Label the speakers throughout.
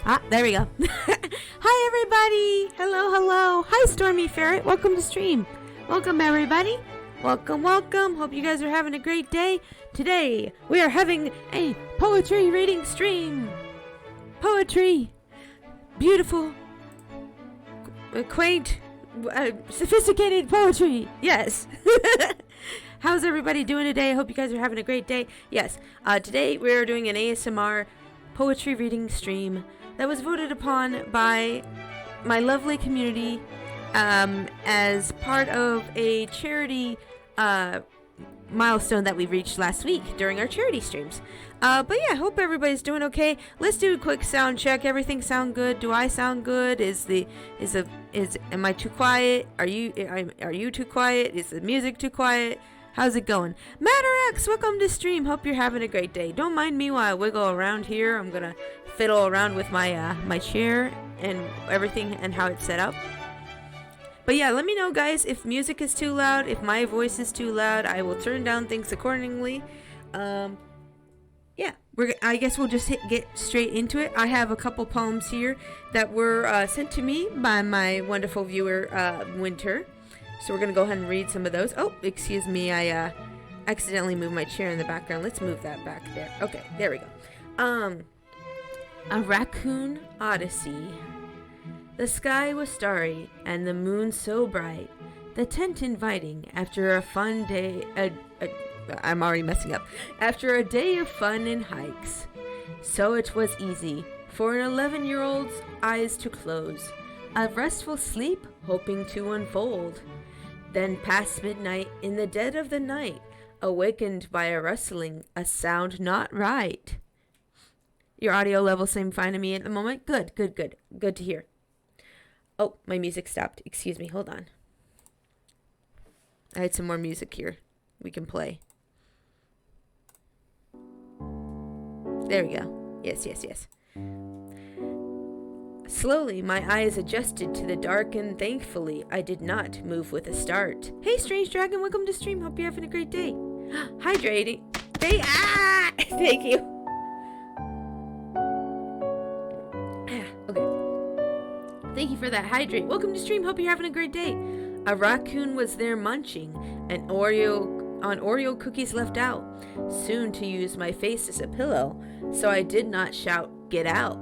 Speaker 1: There we go. Hi, everybody. Hello. Hi, Stormy Ferret. Welcome to stream. Welcome, everybody. Welcome. Hope you guys are having a great day. Today, we are having a poetry reading stream. Poetry. Beautiful. Quaint. Sophisticated poetry. Yes. How's everybody doing today? I hope you guys are having a great day. Yes. Today, we are doing an ASMR poetry reading stream that was voted upon by my lovely community as part of a charity milestone that we reached last week during our charity streams. But yeah, I hope everybody's doing okay. Let's do a quick sound check. Everything sound good? Do I sound good? Am I too quiet? Are you too quiet? Is the music too quiet? How's it going? MatterX, welcome to stream. Hope you're having a great day. Don't mind me while I wiggle around here. I'm gonna fiddle around with my my chair and everything and how it's set up. But yeah, let me know, guys, if music is too loud, if my voice is too loud. I will turn down things accordingly. Yeah, I guess we'll just get straight into it. I have a couple poems here that were sent to me by my wonderful viewer, Winter. So we're going to go ahead and read some of those. Oh, excuse me. I accidentally moved my chair in the background. Let's move that back there. Okay, there we go. A Raccoon Odyssey. The sky was starry and the moon so bright, the tent inviting after a fun day. I'm already messing up. After a day of fun and hikes. So it was easy for an 11-year-old's eyes to close, a restful sleep hoping to unfold. Then past midnight, in the dead of the night, awakened by a rustling, a sound not right. Your audio level seemed fine to me at the moment. Good to hear. Oh, my music stopped. Excuse me, hold on. I had some more music here we can play. There we go. Yes. Slowly, my eyes adjusted to the dark, and thankfully, I did not move with a start. Hey, Strange Dragon, welcome to stream. Hope you're having a great day. Hydrating. Hey, thank you. Okay. Thank you for that. Hydrate. Welcome to stream. Hope you're having a great day. A raccoon was there munching an Oreo cookies left out, soon to use my face as a pillow, so I did not shout, "Get out."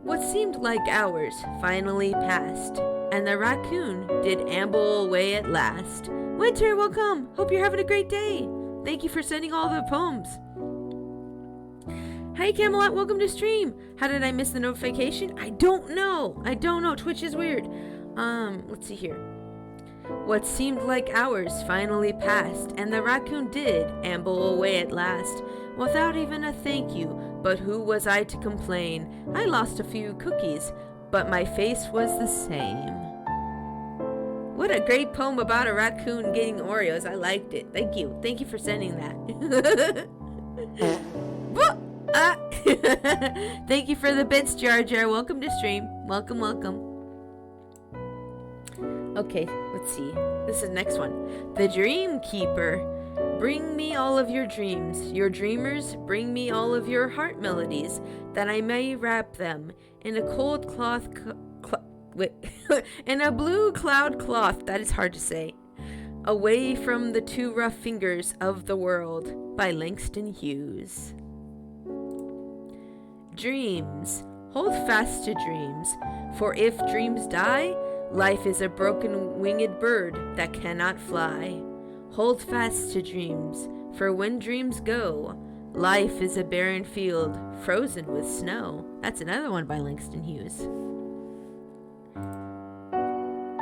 Speaker 1: What seemed like hours finally passed, and the raccoon did amble away at last. Winter, welcome! Hope you're having a great day! Thank you for sending all the poems. Hey Camelot, welcome to stream! How did I miss the notification? I don't know! Twitch is weird. Let's see here. What seemed like hours finally passed, and the raccoon did amble away at last, without even a thank you. But who was I to complain? I lost a few cookies, but my face was the same. What a great poem about a raccoon getting Oreos. I liked it. Thank you for sending that. Thank you for the bits, Jar Jar. Welcome to stream. Welcome. Okay, let's see. This is the next one. The Dream Keeper. Bring me all of your dreams, your dreamers, bring me all of your heart melodies, that I may wrap them in a cold cloth, in a blue cloud cloth, that is hard to say, away from the too rough fingers of the world, by Langston Hughes. Dreams, hold fast to dreams, for if dreams die, life is a broken winged bird that cannot fly. Hold fast to dreams, for when dreams go, life is a barren field frozen with snow. That's another one by Langston Hughes.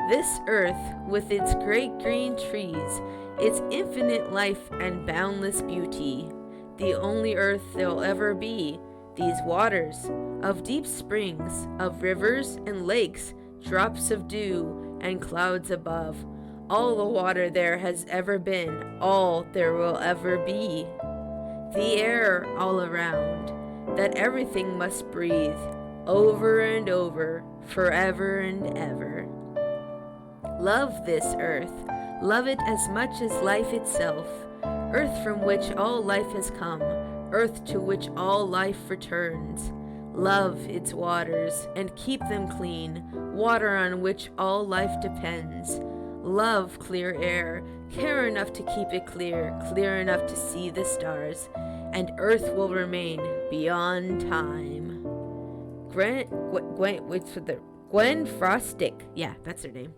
Speaker 1: This earth, with its great green trees, its infinite life and boundless beauty, the only earth there'll ever be, these waters of deep springs, of rivers and lakes, drops of dew and clouds above, all the water there has ever been, all there will ever be. The air all around, that everything must breathe, over and over, forever and ever. Love this earth, love it as much as life itself, earth from which all life has come, earth to which all life returns. Love its waters and keep them clean, water on which all life depends. Love clear air, care enough to keep it clear, clear enough to see the stars, and earth will remain beyond time. Gwen Frostic. Yeah, that's her name.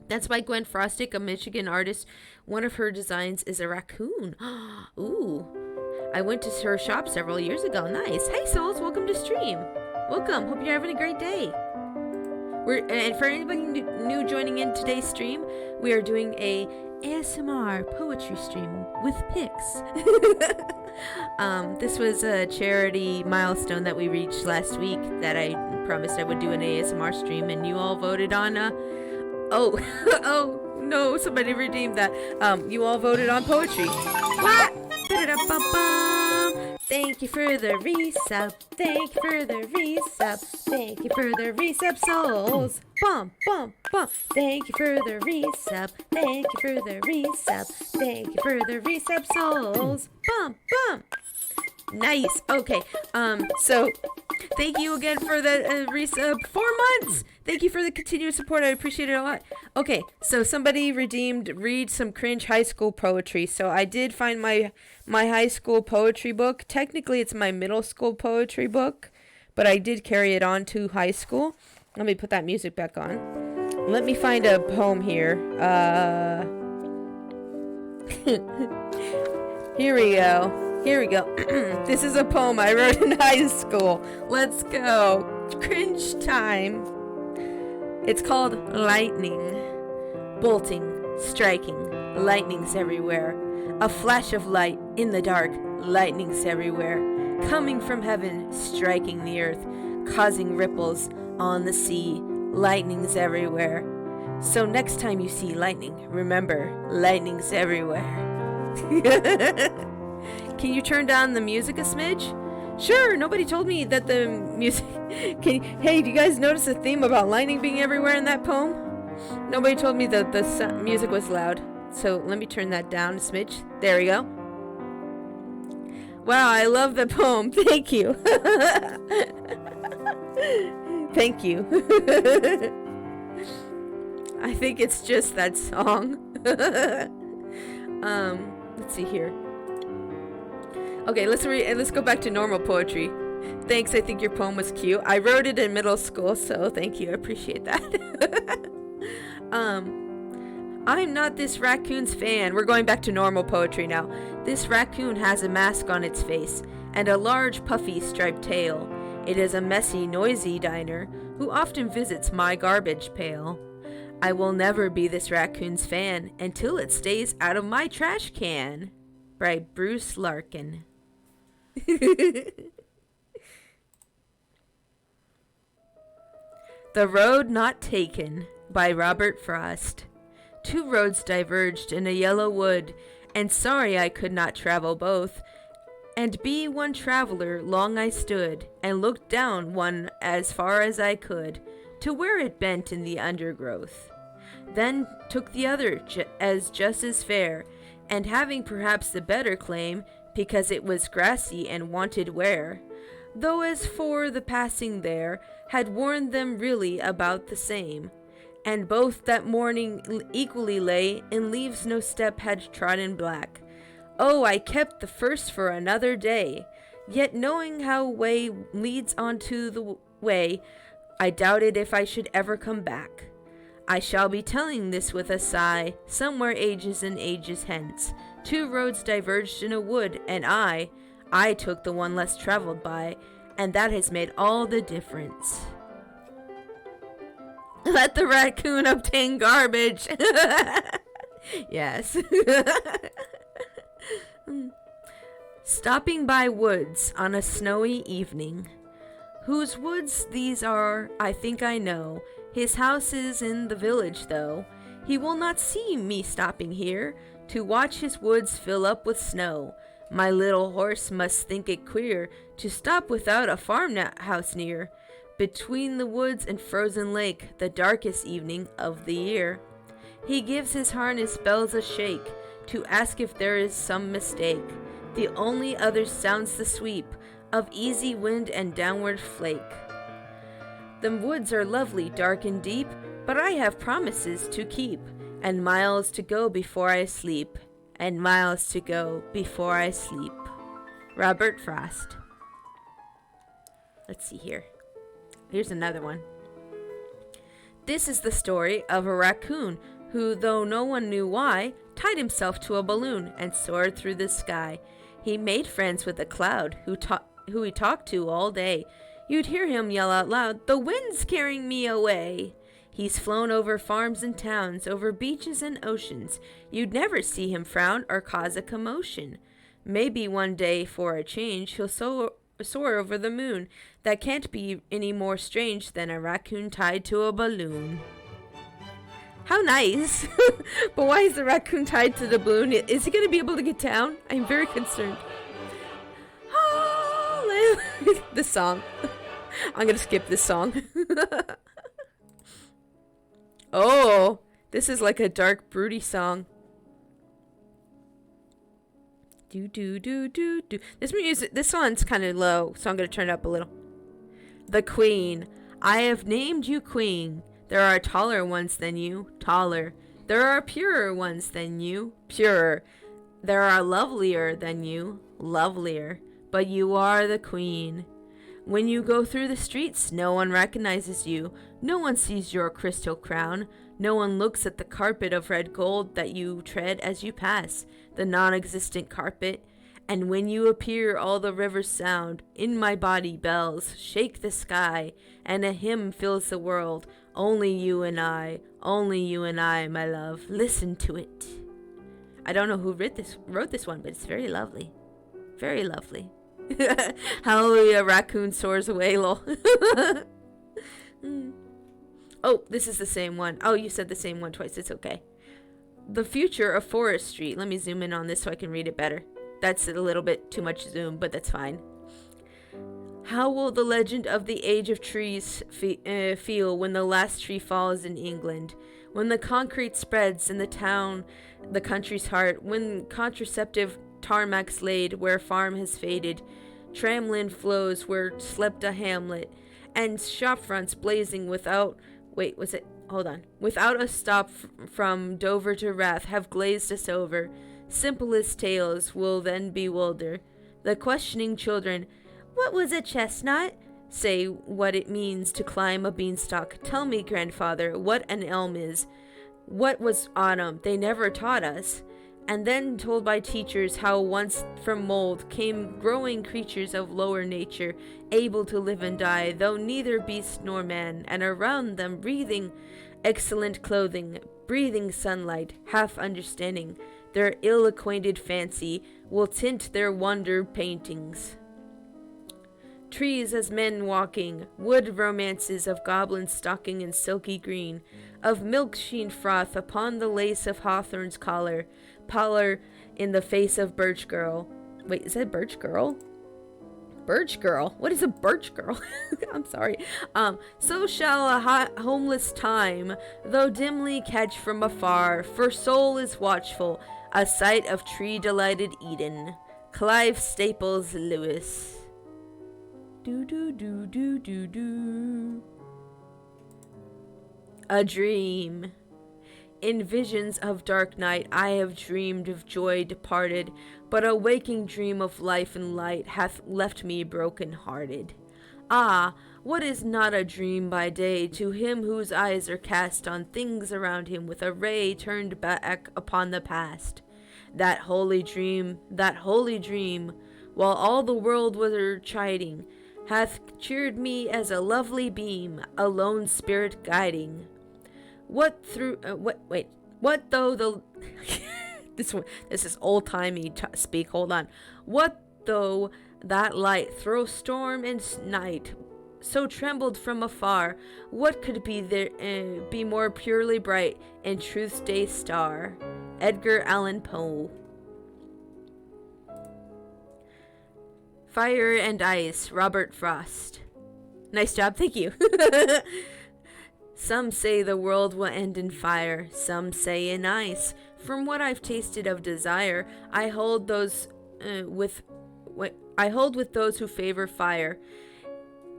Speaker 1: That's by Gwen Frostic, a Michigan artist. One of her designs is a raccoon. Ooh. I went to her shop several years ago. Nice. Hey, souls. Welcome to stream. Welcome. Hope you're having a great day. And for anybody new joining in today's stream, we are doing a ASMR poetry stream with pics. This was a charity milestone that we reached last week that I promised I would do an ASMR stream, and you all voted on oh no, somebody redeemed that. You all voted on poetry. What? Thank you for the resub. Thank you for the resub. Thank you for the resub, souls. Bum, bum, bum. Thank you for the resub. Thank you for the resub. Thank you for the resub, souls. Bum, bum. Nice. Okay. So thank you again for the resub. 4 months. Thank you for the continued support. I appreciate it a lot. Okay. So somebody read some cringe high school poetry. So I did find my high school poetry book. Technically, it's my middle school poetry book, but I did carry it on to high school. Let me put that music back on. Let me find a poem here. Here we go. This is a poem I wrote in high school. Let's go. Cringe time. It's called Lightning. Bolting, striking, lightnings everywhere. A flash of light in the dark, lightnings everywhere. Coming from heaven, striking the earth, causing ripples on the sea, lightnings everywhere. So next time you see lightning, remember, lightnings everywhere. Can you turn down the music a smidge? Sure, nobody told me that the music... Hey, do you guys notice a theme about lightning being everywhere in that poem? Nobody told me that the music was loud. So let me turn that down a smidge. There we go. Wow, I love the poem. Thank you. Thank you. I think it's just that song. Let's see here. Okay, let's go back to normal poetry. Thanks, I think your poem was cute. I wrote it in middle school, so thank you. I appreciate that. I'm not this raccoon's fan. We're going back to normal poetry now. This raccoon has a mask on its face and a large puffy striped tail. It is a messy, noisy diner who often visits my garbage pail. I will never be this raccoon's fan until it stays out of my trash can. By Bruce Larkin. The Road Not Taken by Robert Frost. 2 roads diverged in a yellow wood, and sorry I could not travel both. And be one traveler long I stood, and looked down one as far as I could, to where it bent in the undergrowth. Then took the other as just as fair, and having perhaps the better claim, because it was grassy and wanted wear. Though as for the passing there, had warned them really about the same. And both that morning equally lay, in leaves no step had trodden black. Oh, I kept the first for another day, yet knowing how way leads on to the way, I doubted if I should ever come back. I shall be telling this with a sigh, somewhere ages and ages hence. 2 roads diverged in a wood, and I took the one less traveled by, and that has made all the difference. Let the raccoon obtain garbage. Yes. Stopping by woods on a snowy evening. Whose woods these are, I think I know. His house is in the village, though. He will not see me stopping here to watch his woods fill up with snow. My little horse must think it queer to stop without a farmhouse near. Between the woods and frozen lake, the darkest evening of the year. He gives his harness bells a shake to ask if there is some mistake. The only other sounds the sweep of easy wind and downward flake. The woods are lovely, dark and deep, but I have promises to keep, and miles to go before I sleep, and miles to go before I sleep. Robert Frost. Let's see here. Here's another one. This is the story of a raccoon who, though no one knew why, tied himself to a balloon and soared through the sky. He made friends with a cloud who he talked to all day. You'd hear him yell out loud, "The wind's carrying me away!" He's flown over farms and towns, over beaches and oceans. You'd never see him frown or cause a commotion. Maybe one day, for a change, he'll soar over the moon. That can't be any more strange than a raccoon tied to a balloon. How nice! But why is the raccoon tied to the balloon? Is he going to be able to get down? I'm very concerned. This song. I'm going to skip this song. Oh, this is like a dark, broody song. Do do do do do. This song's kind of low, so I'm going to turn it up a little. The Queen. I have named you Queen. There are taller ones than you, taller. There are purer ones than you, purer. There are lovelier than you, lovelier. But you are the Queen. When you go through the streets, no one recognizes you. No one sees your crystal crown. No one looks at the carpet of red gold that you tread as you pass, the non-existent carpet. And when you appear, all the rivers sound. In my body, bells shake the sky, and a hymn fills the world. Only you and I, my love. Listen to it. I don't know who wrote this one, but it's very lovely. Very lovely. Hallelujah, raccoon soars away, lol. Oh, this is the same one. Oh, you said the same one twice. It's okay. The future of forestry. Let me zoom in on this so I can read it better. That's a little bit too much zoom, but that's fine. How will the legend of the age of trees feel when the last tree falls in England? When the concrete spreads in the country's heart, when contraceptive tarmac's laid where farm has faded, tramland flows where slept a hamlet, and shopfronts blazing without a stop from Dover to Rath have glazed us over. Simplest tales will then bewilder the questioning children. What was a chestnut? Say what it means to climb a beanstalk. Tell me, grandfather, what an elm is. What was autumn? They never taught us. And then told by teachers how once from mold came growing creatures of lower nature, able to live and die, though neither beast nor man, and around them breathing excellent clothing, breathing sunlight, half understanding. Their ill-acquainted fancy will tint their wonder paintings. Trees as men walking, wood romances of goblins stalking in silky green, of milk-sheen froth upon the lace of hawthorn's collar, pallor in the face of birch girl. Wait, is that birch girl? Birch girl? What is a birch girl? I'm sorry. So shall a homeless time, though dimly catch from afar, for soul is watchful, a sight of tree-delighted Eden. Clive Staples Lewis. Do do do do do do. A dream. In visions of dark night I have dreamed of joy departed, but a waking dream of life and light hath left me broken-hearted. Ah, what is not a dream by day to him whose eyes are cast on things around him with a ray turned back upon the past? That holy dream, while all the world were chiding, hath cheered me as a lovely beam, a lone spirit guiding. What though the this is old-timey speak. Hold on. What though that light throw storm and night, so trembled from afar? What could be more purely bright in truth's day star? Edgar Allan Poe. Fire and Ice, Robert Frost. Nice job, thank you. Some say the world will end in fire, some say in ice. From what I've tasted of desire, I hold those with I hold with those who favor fire.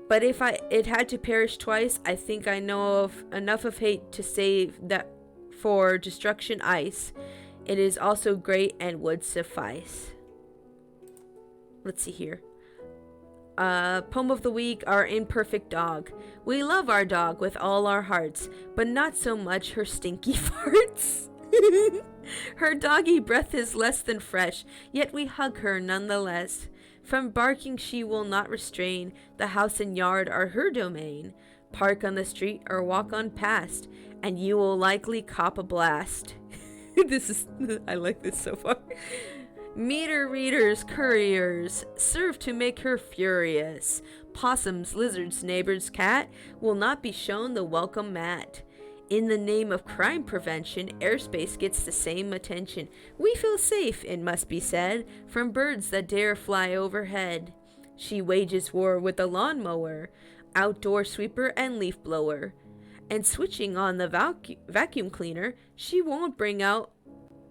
Speaker 1: But if it had to perish twice, I think I know of enough of hate to save that for destruction ice. It is also great and would suffice. Let's see here. Poem of the week, Our Imperfect Dog. We love our dog with all our hearts, but not so much her stinky farts. Her doggy breath is less than fresh, yet we hug her nonetheless. From barking she will not restrain, the house and yard are her domain. Park on the street or walk on past, and you will likely cop a blast. I like this so far. Meter readers, couriers, serve to make her furious. Possums, lizards, neighbor's cat will not be shown the welcome mat. In the name of crime prevention, airspace gets the same attention. We feel safe, it must be said, from birds that dare fly overhead. She wages war with the lawnmower, outdoor sweeper, and leaf blower. And switching on the vacuum cleaner, she won't bring out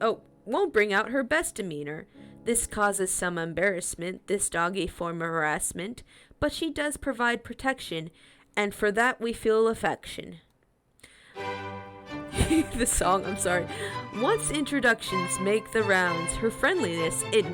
Speaker 1: her best demeanor. This causes some embarrassment, this doggy form of harassment, but she does provide protection, and for that we feel affection. The song, I'm sorry. Once introductions make the rounds, her friendliness, it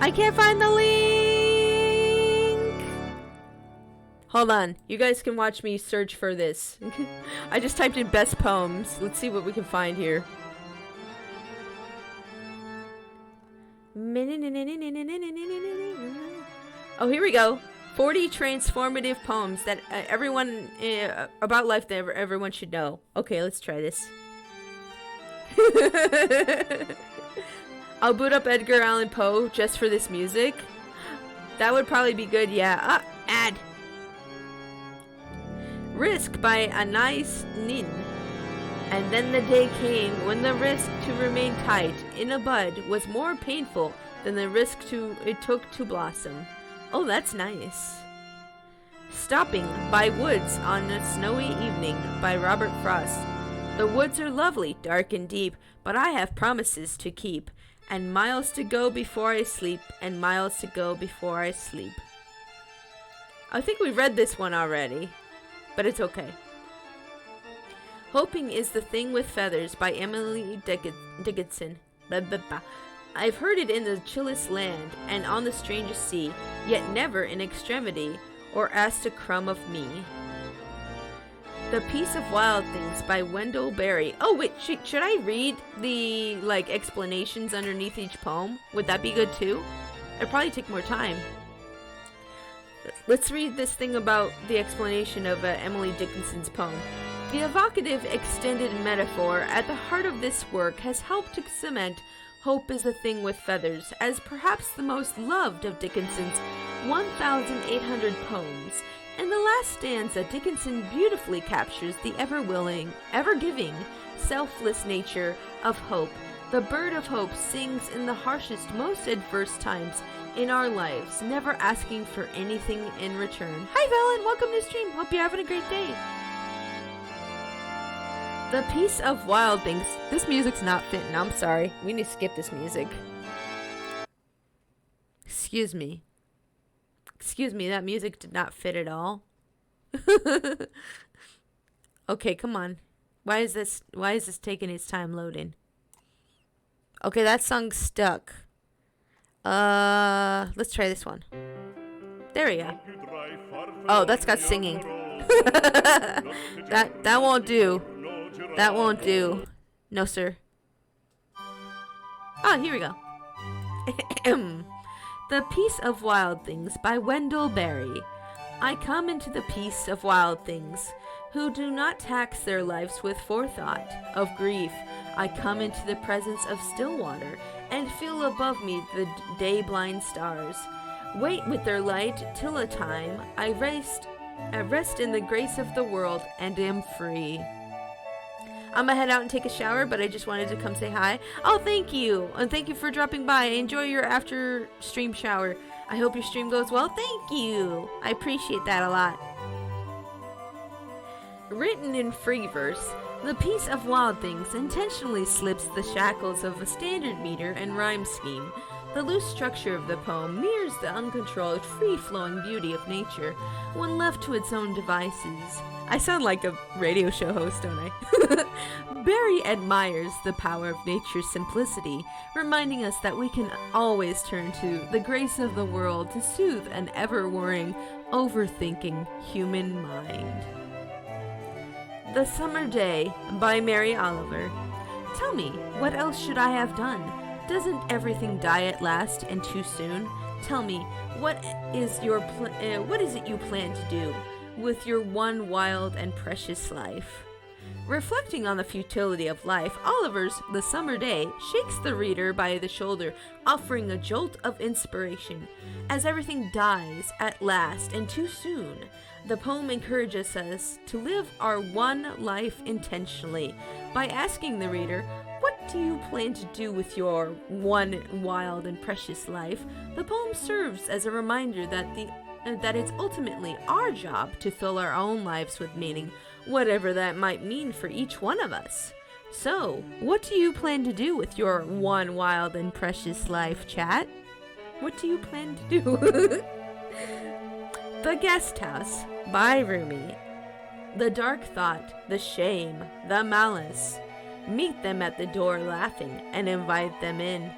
Speaker 1: I can't find the link. Hold on. You guys can watch me search for this. I just typed in best poems. Let's see what we can find here. Oh, here we go. 40 transformative poems that everyone about life that everyone should know. Okay, let's try this. I'll boot up Edgar Allan Poe just for this music. That would probably be good, yeah. Ad. Risk by Anais Nin. And then the day came when the risk to remain tight in a bud was more painful than the risk it took to blossom. Oh, that's nice. Stopping by Woods on a Snowy Evening by Robert Frost. The woods are lovely, dark and deep, but I have promises to keep, and miles to go before I sleep, and miles to go before I sleep. I think we read this one already, but it's okay. Hoping is the Thing with Feathers by Emily Dickinson. Blah, blah, blah. I've heard it in the chillest land and on the strangest sea, yet never in extremity or asked a crumb of me. The Piece of Wild Things by Wendell Berry. Oh wait, should I read the explanations underneath each poem? Would that be good too? It'd probably take more time. Let's read this thing about the explanation of Emily Dickinson's poem. The evocative extended metaphor at the heart of this work has helped to cement Hope is a Thing with Feathers as perhaps the most loved of Dickinson's 1,800 poems. In the last stanza, Dickinson beautifully captures the ever-willing, ever-giving, selfless nature of hope. The bird of hope sings in the harshest, most adverse times in our lives, never asking for anything in return. Hi, Valen! Welcome to the stream. Hope you're having a great day. The Piece of Wild Things. This music's not fitting. I'm sorry. We need to skip this music. Excuse me. Excuse me, that music did not fit at all. Okay, come on. Why is this taking its time loading? Okay, that song's stuck. Let's try this one. There we go. Oh, that's got singing. that won't do. That won't do. No, sir. Oh, here we go. The Piece of Wild Things by Wendell Berry. I come into the peace of wild things, who do not tax their lives with forethought of grief. I come into the presence of still water, and feel above me the day-blind stars. Wait with their light till a time I rest in the grace of the world, and am free. I'm gonna head out and take a shower, but I just wanted to come say hi. Oh, thank you. And thank you for dropping by. Enjoy your after stream shower. I hope your stream goes well. Thank you. I appreciate that a lot. Written in free verse, The Piece of Wild Things intentionally slips the shackles of a standard meter and rhyme scheme. The loose structure of the poem mirrors the uncontrolled, free-flowing beauty of nature when left to its own devices. I sound like a radio show host, don't I? Barry admires the power of nature's simplicity, reminding us that we can always turn to the grace of the world to soothe an ever-worrying, overthinking human mind. The Summer Day by Mary Oliver. Tell me, what else should I have done? Doesn't everything die at last and too soon? Tell me, what is it you plan to do with your one wild and precious life? Reflecting on the futility of life, Oliver's The Summer Day shakes the reader by the shoulder, offering a jolt of inspiration. As everything dies at last and too soon, the poem encourages us to live our one life intentionally by asking the reader, what do you plan to do with your one wild and precious life? The poem serves as a reminder that it's ultimately our job to fill our own lives with meaning, whatever that might mean for each one of us. So, what do you plan to do with your one wild and precious life, chat? What do you plan to do? The Guest House by Rumi. The dark thought, the shame, the malice. Meet them at the door laughing and invite them in.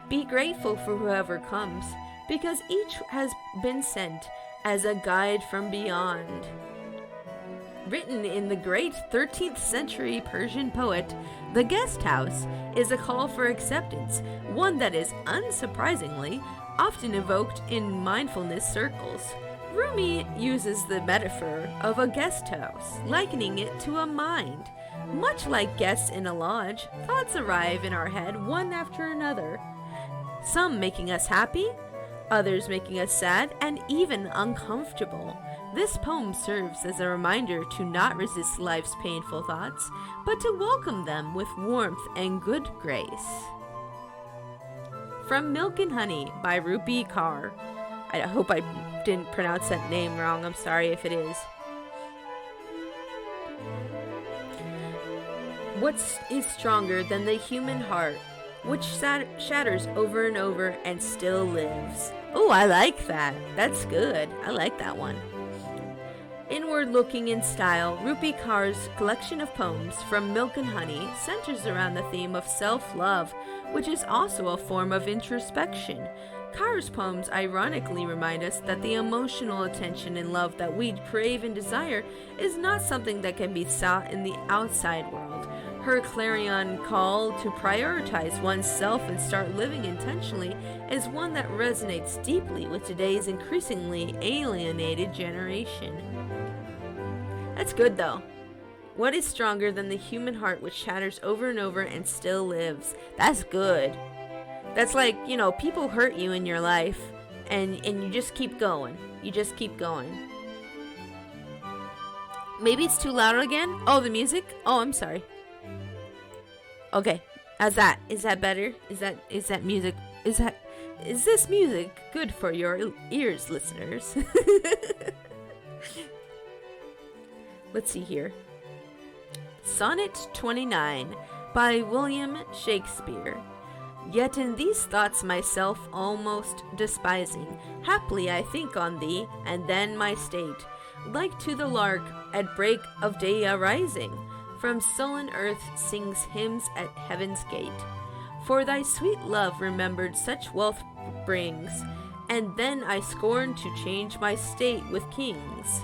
Speaker 1: Be grateful for whoever comes, because each has been sent as a guide from beyond. Written in the great 13th century Persian poet, The Guest House is a call for acceptance, one that is, unsurprisingly, often evoked in mindfulness circles. Rumi uses the metaphor of a guest house, likening it to a mind. Much like guests in a lodge, thoughts arrive in our head one after another, some making us happy, others making us sad, and even uncomfortable. This poem serves as a reminder to not resist life's painful thoughts, but to welcome them with warmth and good grace. From Milk and Honey by Rupi Kaur. I hope I didn't pronounce that name wrong. I'm sorry if it is. What is stronger than the human heart, which shatters over and over and still lives? Oh, I like that. That's good. I like that one. Inward-looking in style, Rupi Kaur's collection of poems from Milk and Honey centers around the theme of self-love, which is also a form of introspection. Kaur's poems ironically remind us that the emotional attention and love that we crave and desire is not something that can be sought in the outside world. Her clarion call to prioritize oneself and start living intentionally is one that resonates deeply with today's increasingly alienated generation. That's good though. What is stronger than the human heart which shatters over and over and still lives? That's good. That's like, people hurt you in your life and you just keep going. You just keep going. Maybe it's too loud again? Oh, the music? Oh, I'm sorry. Okay. How's that? Is that better? Is this music good for your ears, listeners? Let's see here. Sonnet 29 by William Shakespeare. Yet in these thoughts myself almost despising, haply I think on thee, and then my state, like to the lark at break of day arising, from sullen earth sings hymns at heaven's gate. For thy sweet love remembered such wealth brings, and then I scorn to change my state with kings.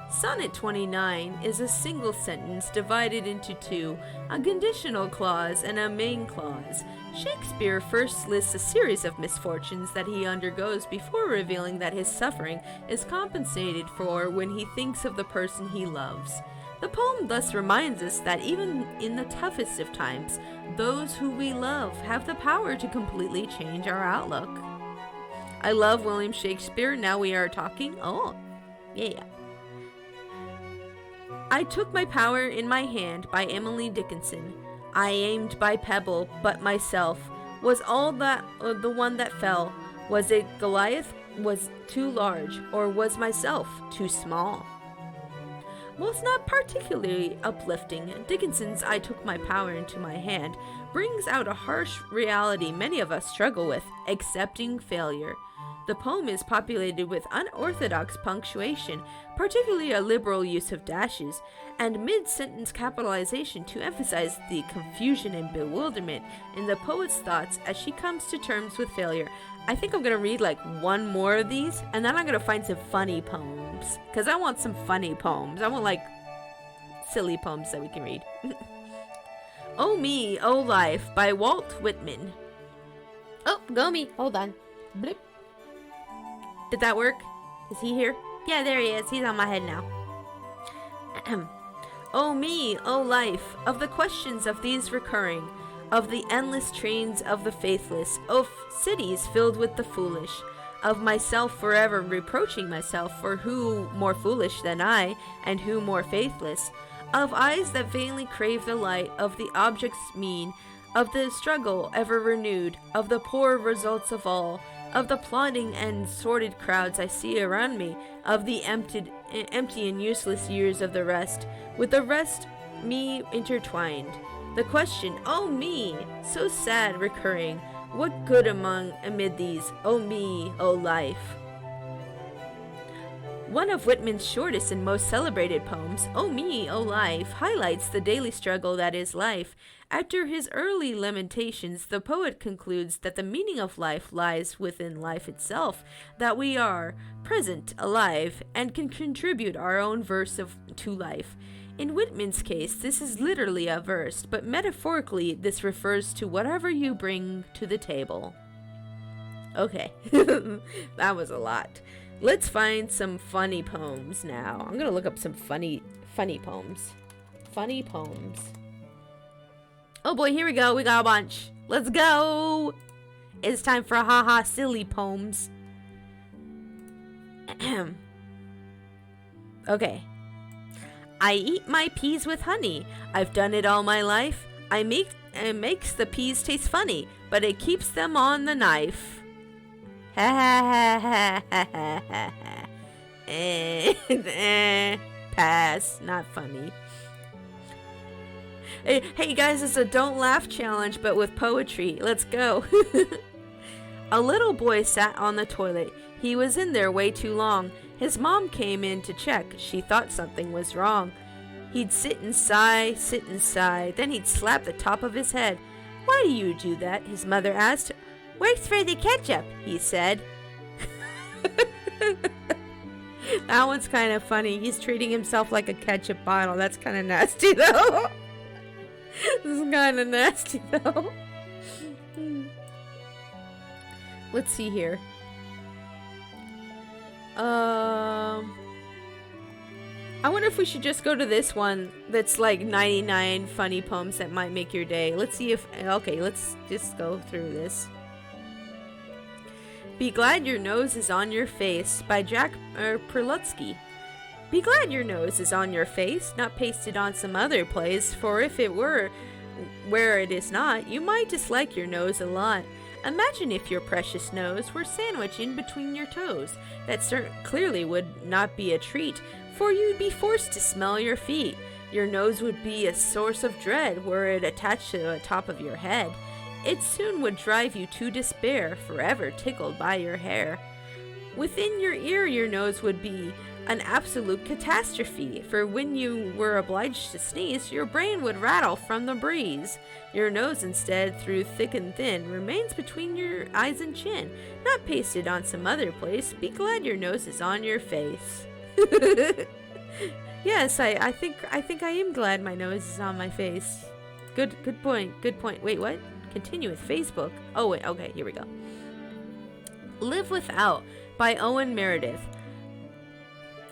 Speaker 1: Sonnet 29 is a single sentence divided into two, a conditional clause and a main clause. Shakespeare first lists a series of misfortunes that he undergoes before revealing that his suffering is compensated for when he thinks of the person he loves. The poem thus reminds us that even in the toughest of times, those who we love have the power to completely change our outlook. I love William Shakespeare. Now we are talking. Oh, yeah. I Took My Power in My Hand by Emily Dickinson. I aimed by pebble, but myself was all that the one that fell. Was it Goliath was too large, or was myself too small? Whilst not particularly uplifting, Dickinson's I Took My Power into My Hand brings out a harsh reality many of us struggle with, accepting failure. The poem is populated with unorthodox punctuation, particularly a liberal use of dashes, and mid-sentence capitalization to emphasize the confusion and bewilderment in the poet's thoughts as she comes to terms with failure. I think I'm going to read like one more of these, and then I'm going to find some funny poems, because I want some funny poems. I want like silly poems that we can read. Oh Me, Oh Life by Walt Whitman. Oh, go me. Hold on. Blip. Did that work? Is he here? Yeah, there he is. He's on my head now. Oh me, oh life, of the questions of these recurring, of the endless trains of the faithless, of cities filled with the foolish, of myself forever reproaching myself for who more foolish than I, and who more faithless, of eyes that vainly crave the light of the objects mean, of the struggle ever renewed, of the poor results of all, of the plodding and sordid crowds I see around me, of the empty and useless years of the rest, with the rest me intertwined. The question, oh me, so sad recurring, What good amid these? Oh me, oh life. One of Whitman's shortest and most celebrated poems, Oh Me, Oh Life, highlights the daily struggle that is life. After his early lamentations, the poet concludes that the meaning of life lies within life itself, that we are present, alive, and can contribute our own verse to life. In Whitman's case, this is literally a verse, but metaphorically, this refers to whatever you bring to the table. Okay, that was a lot. Let's find some funny poems now. I'm gonna look up some funny poems. Funny poems. Oh boy, here we go. We got a bunch. Let's go. It's time for haha silly poems. Okay. I eat my peas with honey. I've done it all my life. It makes the peas taste funny, but it keeps them on the knife. Ha ha ha ha ha ha ha. Pass. Not funny. Hey guys, it's a don't laugh challenge, but with poetry. Let's go. A little boy sat on the toilet. He was in there way too long. His mom came in to check. She thought something was wrong. He'd sit and sigh, then he'd slap the top of his head. Why do you do that? His mother asked. Works for the ketchup, he said. That one's kind of funny. He's treating himself like a ketchup bottle. That's kind of nasty, though. This is kind of nasty, though. Let's see here. I wonder if we should just go to this one that's like 99 funny poems that might make your day. Let's see if... Okay, let's just go through this. Be Glad Your Nose is on Your Face by Jack Perlutsky. Be glad your nose is on your face, not pasted on some other place, for if it were where it is not, you might dislike your nose a lot. Imagine if your precious nose were sandwiched in between your toes. That clearly would not be a treat, for you'd be forced to smell your feet. Your nose would be a source of dread were it attached to the top of your head. It soon would drive you to despair, forever tickled by your hair. Within your ear your nose would be an absolute catastrophe, for when you were obliged to sneeze, your brain would rattle from the breeze. Your nose instead, through thick and thin, remains between your eyes and chin, not pasted on some other place. Be glad your nose is on your face. Yes, I think I am glad my nose is on my face. Good point. Wait, what? Continue with Facebook. Oh wait, okay, here we go. Live Without by Owen Meredith.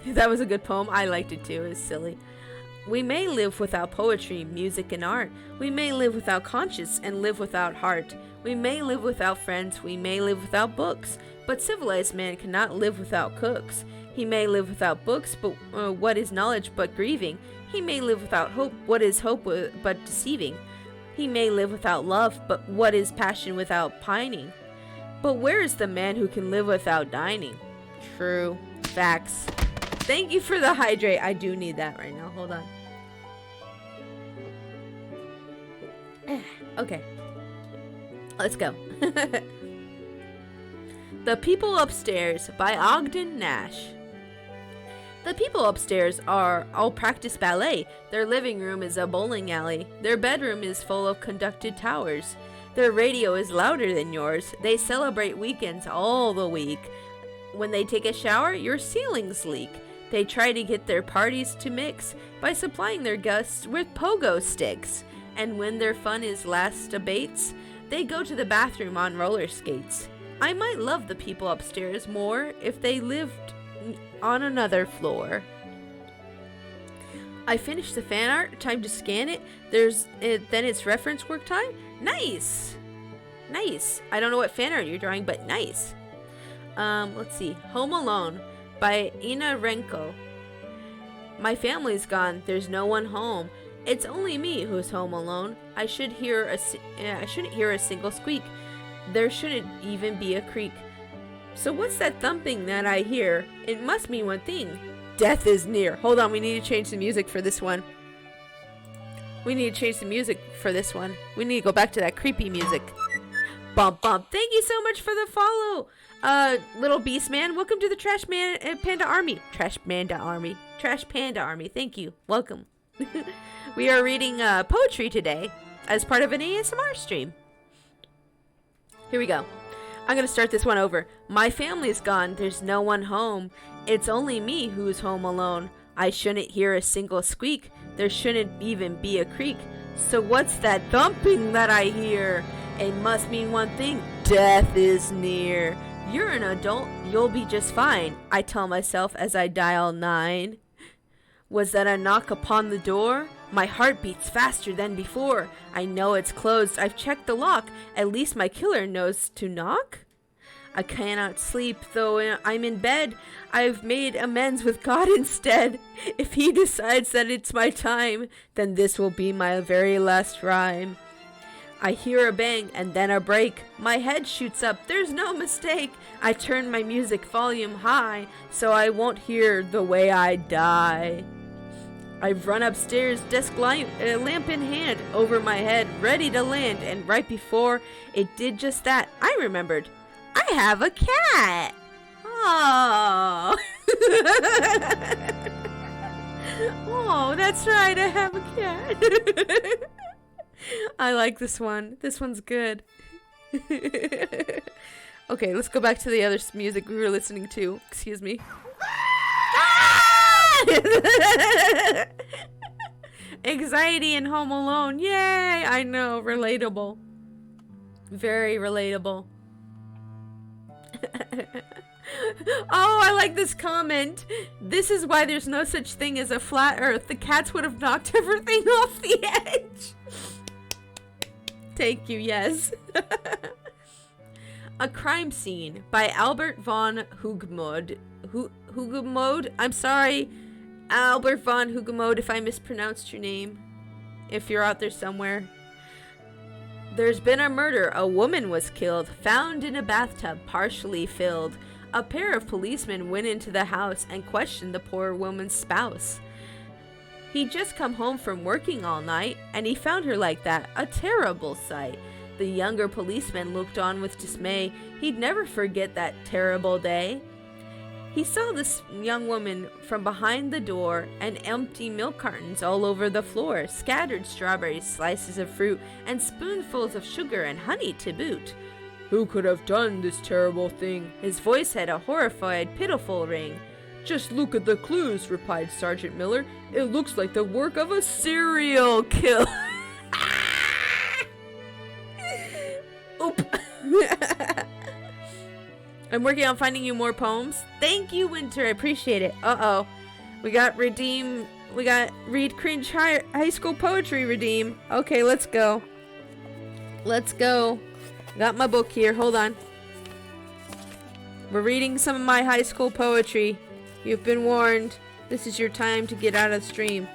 Speaker 1: That was a good poem. I liked it too. It was silly. We may live without poetry, music, and art. We may live without conscience and live without heart. We may live without friends. We may live without books. But civilized man cannot live without cooks. He may live without books, but what is knowledge but grieving? He may live without hope. What is hope but deceiving? He may live without love, but what is passion without pining? But where is the man who can live without dining? True. Facts. Thank you for the hydrate. I do need that right now. Hold on. Okay. Let's go. The People Upstairs by Ogden Nash. The people upstairs all practice ballet. Their living room is a bowling alley. Their bedroom is full of conducted towers. Their radio is louder than yours. They celebrate weekends all the week. When they take a shower, your ceilings leak. They try to get their parties to mix by supplying their guests with pogo sticks. And when their fun is last abates, they go to the bathroom on roller skates. I might love the people upstairs more if they lived on another floor. I finished the fan art. Time to scan it. Then it's reference work time. Nice. I don't know what fan art you're drawing, but nice. Let's see. Home Alone by Ina Renko. My family's gone. There's no one home. It's only me who's home alone. I shouldn't hear a single squeak. There shouldn't even be a creak. So what's that thumping that I hear? It must mean one thing. Death is near. Hold on, we need to change the music for this one. We need to go back to that creepy music. Bump bump. Thank you so much for the follow. Little Beast Man, welcome to the Trash Man Panda Army. Trash Panda Army. Thank you. Welcome. We are reading poetry today as part of an ASMR stream. Here we go. I'm gonna start this one over. My family's gone. There's no one home. It's only me who's home alone. I shouldn't hear a single squeak. There shouldn't even be a creak. So what's that thumping that I hear? It must mean one thing. Death is near. You're an adult. You'll be just fine, I tell myself as I dial 9. Was that a knock upon the door? My heart beats faster than before. I know it's closed. I've checked the lock. At least my killer knows to knock. I cannot sleep, though I'm in bed. I've made amends with God instead. If he decides that it's my time, then this will be my very last rhyme. I hear a bang and then a break. My head shoots up, there's no mistake. I turn my music volume high, so I won't hear the way I die. I've run upstairs, desk lamp in hand, over my head, ready to land, and right before it did just that, I remembered, I have a cat. Oh. Oh, that's right, I have a cat. I like this one. This one's good. Okay, let's go back to the other music we were listening to. Excuse me. Anxiety and Home Alone. Yay! I know. Relatable. Very relatable. Oh, I like this comment. This is why there's no such thing as a flat earth. The cats would have knocked everything off the edge. Thank you, yes. A Crime Scene by Albert von Hugemode. Hugemode? I'm sorry, Albert von Hugemode, if I mispronounced your name. If you're out there somewhere. There's been a murder. A woman was killed, found in a bathtub, partially filled. A pair of policemen went into the house and questioned the poor woman's spouse. He'd just come home from working all night, and he found her like that, a terrible sight. The younger policeman looked on with dismay. He'd never forget that terrible day. He saw this young woman from behind the door and empty milk cartons all over the floor, scattered strawberries, slices of fruit, and spoonfuls of sugar and honey to boot. Who could have done this terrible thing? His voice had a horrified, pitiful ring. Just look at the clues, replied Sergeant Miller. It looks like the work of a serial killer. Oop. I'm working on finding you more poems. Thank you, Winter. I appreciate it. Uh-oh. We got read cringe high school poetry redeem. Okay, let's go. Let's go. Got my book here. Hold on. We're reading some of my high school poetry. You've been warned. This is your time to get out of the stream.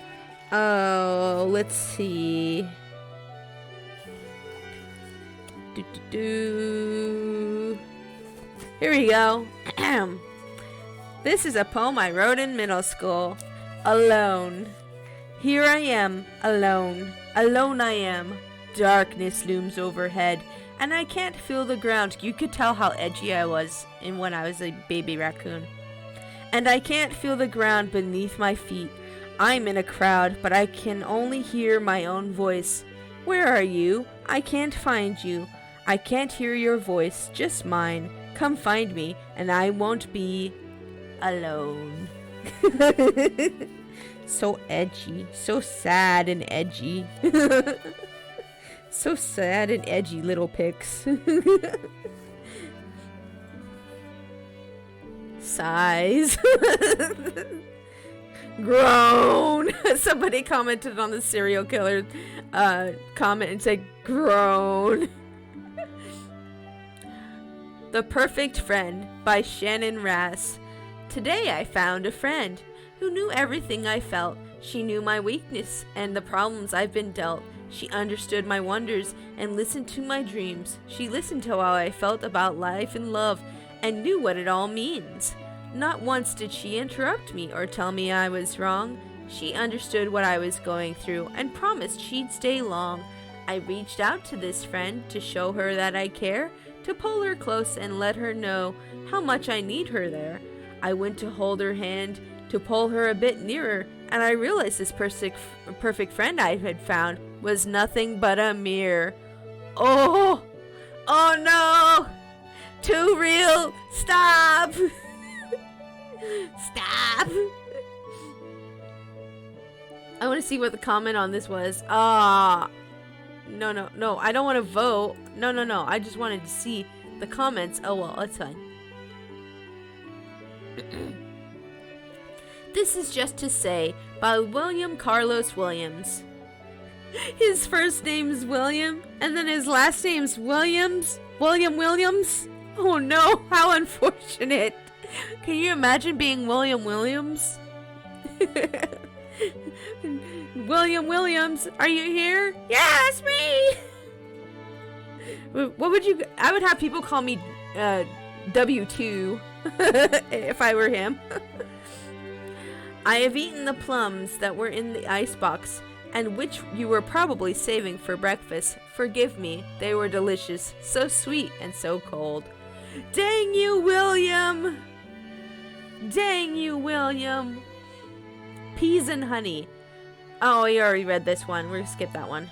Speaker 1: Oh, let's see. Here we go. This is a poem I wrote in middle school. Alone. Here I am, alone. Alone I am. Darkness looms overhead, and I can't feel the ground. You could tell how edgy I was when I was a baby raccoon. And I can't feel the ground beneath my feet. I'm in a crowd, but I can only hear my own voice. Where are you? I can't find you. I can't hear your voice, just mine. Come find me, and I won't be alone. So edgy. So sad and edgy. So sad and edgy, little pics. Sighs. Groan. Somebody commented on the serial killer comment and said groan. The Perfect Friend by Shannon Rass. Today I found a friend who knew everything I felt. She knew my weakness and the problems I've been dealt. She understood my wonders and listened to my dreams. She listened to how I felt about life and love and knew what it all means. Not once did she interrupt me or tell me I was wrong. She understood what I was going through and promised she'd stay long. I reached out to this friend to show her that I care, to pull her close and let her know how much I need her there. I went to hold her hand, to pull her a bit nearer, and I realized this perfect friend I had found was nothing but a mirror. Oh no! Too real! Stop! Stop! I want to see what the comment on this was. No, I don't want to vote. No, I just wanted to see the comments. Oh well, that's fine. This is Just to Say by William Carlos Williams. His first name's William, and then his last name's Williams. William Williams? Oh no, how unfortunate. Can you imagine being William Williams? William Williams, are you here? Yeah, it's me! What would you... I would have people call me W2 if I were him. I have eaten the plums that were in the icebox, and which you were probably saving for breakfast. Forgive me, they were delicious, so sweet and so cold. Dang you, William! Dang you, William! Peas and honey. Oh, you already read this one. We're gonna skip that one.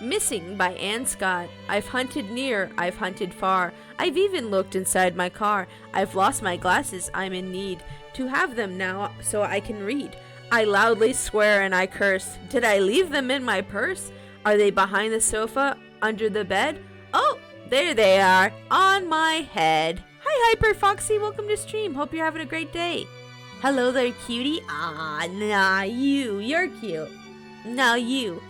Speaker 1: Missing by Ann Scott. I've hunted near, I've hunted far. I've even looked inside my car. I've lost my glasses, I'm in need to have them now so I can read. I loudly swear and I curse. Did I leave them in my purse? Are they behind the sofa, under the bed? Oh, there they are, on my head. Hi, Hyper Foxy, welcome to stream. Hope you're having a great day. Hello there, cutie. Ah, nah, you're cute. Now you.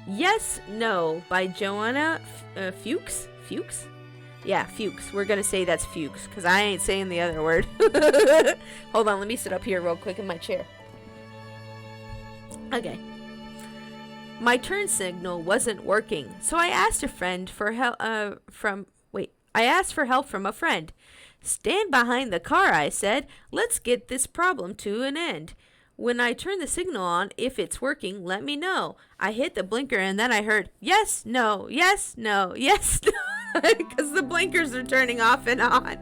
Speaker 1: Yes, No by Joanna Fuchs? Fuchs? Yeah, Fuchs. We're gonna say that's Fuchs, because I ain't saying the other word. Hold on, let me sit up here real quick in my chair. Okay. My turn signal wasn't working, so I asked a friend for help I asked for help from a friend. Stand behind the car, I said. Let's get this problem to an end. When I turn the signal on, if it's working, let me know. I hit the blinker and then I heard, yes, no, yes, no, yes, no. Because the blinkers are turning off and on.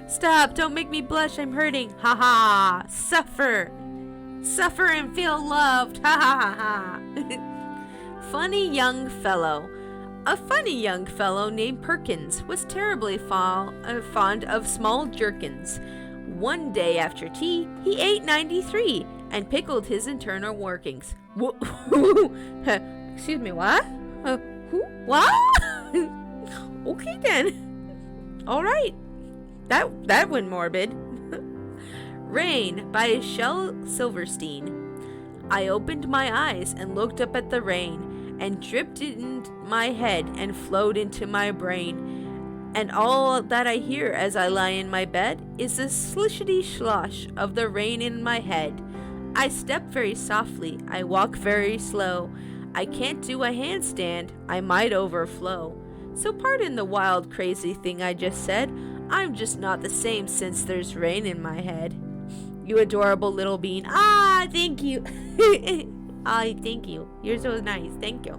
Speaker 1: Stop, don't make me blush, I'm hurting. Ha ha, suffer. Suffer and feel loved. Ha ha ha ha. Funny young fellow. A funny young fellow named Perkins was terribly fond of small jerkins. One day after tea, he ate 93 and pickled his internal workings. Excuse me, what? Who? What? Okay then. All right. That went morbid. Rain by Shel Silverstein. I opened my eyes and looked up at the rain, and dripped in my head and flowed into my brain. And all that I hear as I lie in my bed is the slishity slosh of the rain in my head. I step very softly, I walk very slow. I can't do a handstand, I might overflow. So pardon the wild crazy thing I just said. I'm just not the same since there's rain in my head. You adorable little bean. Ah, thank you. Thank you. You're so nice. Thank you.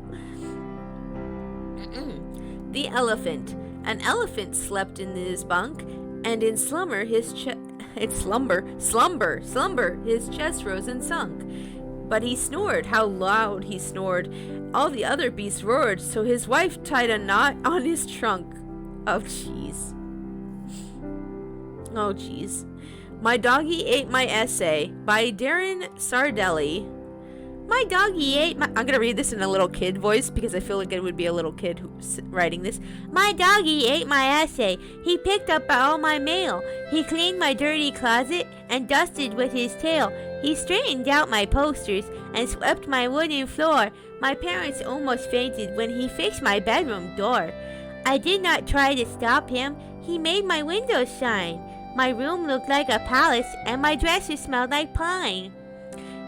Speaker 1: The elephant. An elephant slept in his bunk, and in slumber his chest rose and sunk. But he snored. How loud he snored! All the other beasts roared. So his wife tied a knot on his trunk. Oh jeez. Oh jeez. My Doggy Ate My Essay by Darren Sardelli. My doggy ate my... I'm going to read this in a little kid voice because I feel like it would be a little kid who's writing this. My doggy ate my essay. He picked up all my mail. He cleaned my dirty closet and dusted with his tail. He straightened out my posters and swept my wooden floor. My parents almost fainted when he fixed my bedroom door. I did not try to stop him. He made my windows shine. My room looked like a palace and my dresser smelled like pine.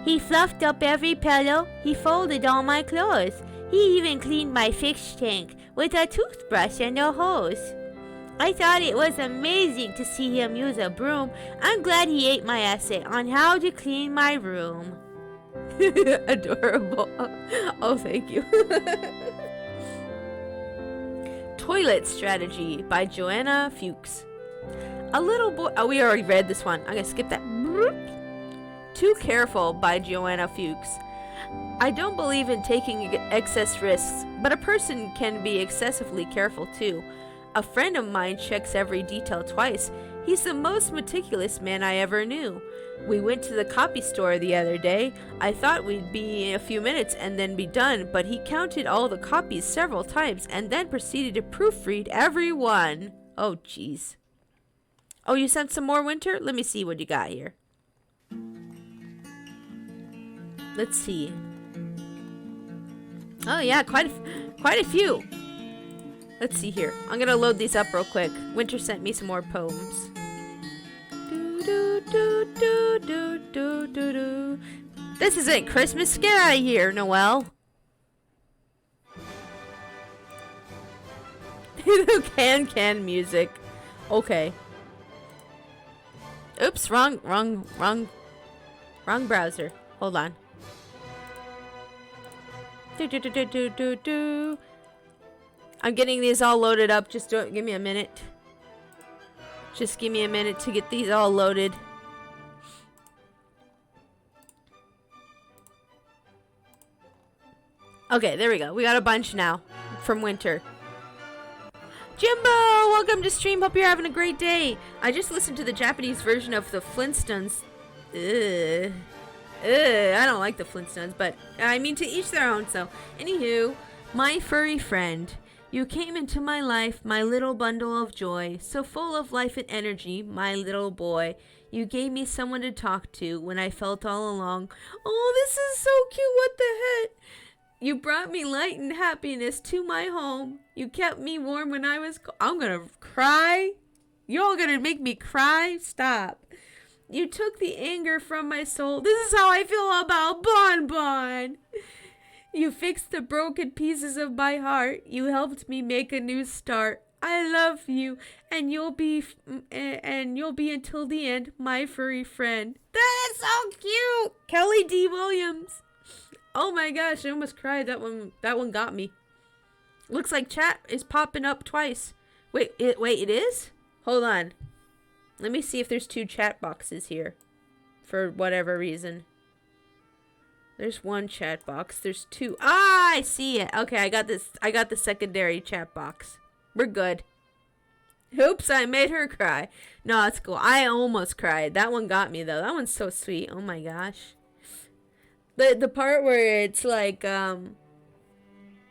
Speaker 1: He fluffed up every pillow, he folded all my clothes. He even cleaned my fish tank with a toothbrush and a hose. I thought it was amazing to see him use a broom. I'm glad he ate my essay on how to clean my room. Adorable. Oh, thank you. Toilet Strategy by Joanna Fuchs. A little boy. Oh, we already read this one. I'm gonna skip that. Too Careful by Joanna Fuchs. I don't believe in taking excess risks, but a person can be excessively careful too. A friend of mine checks every detail twice. He's the most meticulous man I ever knew. We went to the copy store the other day. I thought we'd be in a few minutes and then be done, but he counted all the copies several times and then proceeded to proofread every one. Oh, jeez. Oh, you sent some more, Winter? Let me see what you got here. Let's see. Oh, yeah, quite a few. Let's see here. I'm gonna load these up real quick. Winter sent me some more poems. This isn't Christmas. Get out of here, Noel. Can music. Okay. Oops, wrong browser. Hold on. I'm getting these all loaded up. Just give me a minute. Just give me a minute to get these all loaded. Okay, there we go. We got a bunch now from Winter. Jimbo, welcome to stream. Hope you're having a great day. I just listened to the Japanese version of the Flintstones. I don't like the Flintstones, but I mean, to each their own. So, anywho, my furry friend. You came into my life, my little bundle of joy, so full of life and energy, my little boy. You gave me someone to talk to when I felt all alone. Oh, this is so cute, what the heck? You brought me light and happiness to my home. You kept me warm when I was cold. I'm gonna cry. You're gonna make me cry? Stop. You took the anger from my soul. This is how I feel about Bon Bon. You fixed the broken pieces of my heart. You helped me make a new start. I love you, and you'll be until the end, my furry friend. That's so cute, Kelly D. Williams. Oh my gosh, I almost cried. That one got me. Looks like chat is popping up twice. Wait, it is? Hold on. Let me see if there's 2 chat boxes here, for whatever reason. There's 1 chat box. There's 2. Ah, I see it. Okay, I got this. I got the secondary chat box. We're good. Oops, I made her cry. No, it's cool. I almost cried. That one got me, though. That one's so sweet. Oh, my gosh. The part where it's like,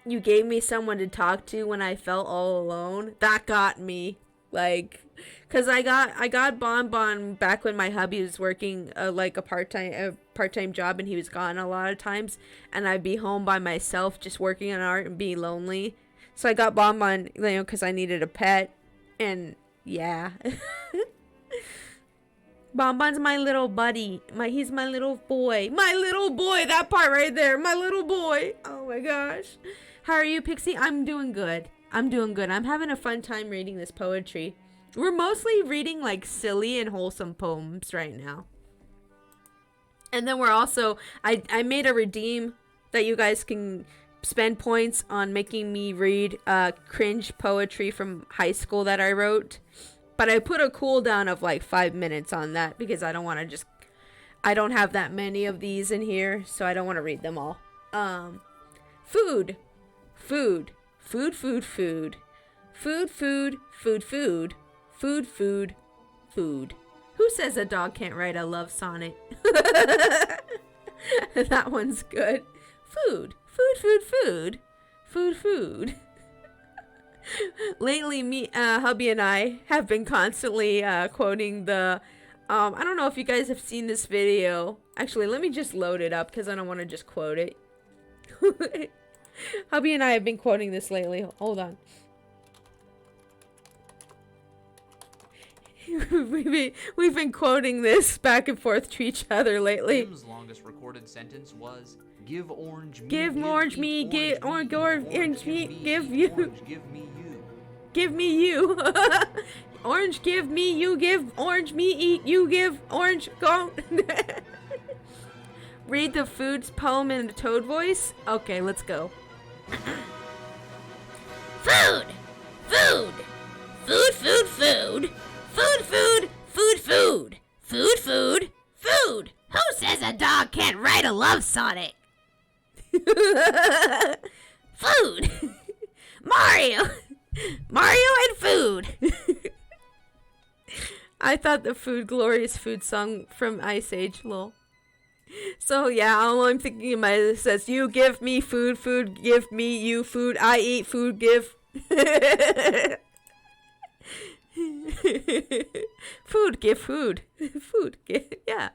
Speaker 1: you gave me someone to talk to when I felt all alone. That got me. Like, cause I got Bon Bon back when my hubby was working like a part-time job, and he was gone a lot of times, and I'd be home by myself just working on art and being lonely. So I got Bon Bon, you know, cause I needed a pet, and yeah. Bon Bon's my little buddy. He's my little boy. My little boy. That part right there. My little boy. Oh my gosh. How are you, Pixie? I'm doing good. I'm having a fun time reading this poetry. We're mostly reading like silly and wholesome poems right now. And then we're also, I made a redeem that you guys can spend points on making me read cringe poetry from high school that I wrote. But I put a cooldown of like 5 minutes on that because I don't want to I don't have that many of these in here, so I don't want to read them all. Food. Food. Food, food, food. Food, food, food, food. Food, food, food. Who says a dog can't write a love sonnet? That one's good. Food. Food, food, food. Food, food. Lately, hubby and I have been constantly quoting the... I don't know if you guys have seen this video. Actually, let me just load it up because I don't want to just quote it. Hubby and I have been quoting this lately. Hold on. We've been quoting this back and forth to each other lately.
Speaker 2: Tim's longest recorded sentence was, "Give orange me,
Speaker 1: give orange me, give orange me, give you."
Speaker 2: Orange, give me you.
Speaker 1: give me you. Orange, give me, you give. Orange, me, eat, you give. Orange, go. Read the food's poem in the toad voice? Okay, let's go. Food! Food! Food, food, food! Food, food, food, food! Food, food, food! Who says a dog can't write a love sonnet? Food! Mario! Mario and food! I thought the food, glorious food song from Ice Age, lol. So yeah, all I'm thinking in my head says, you give me food, food, give me you food, I eat food, give. Food, give food. Food, give, yeah.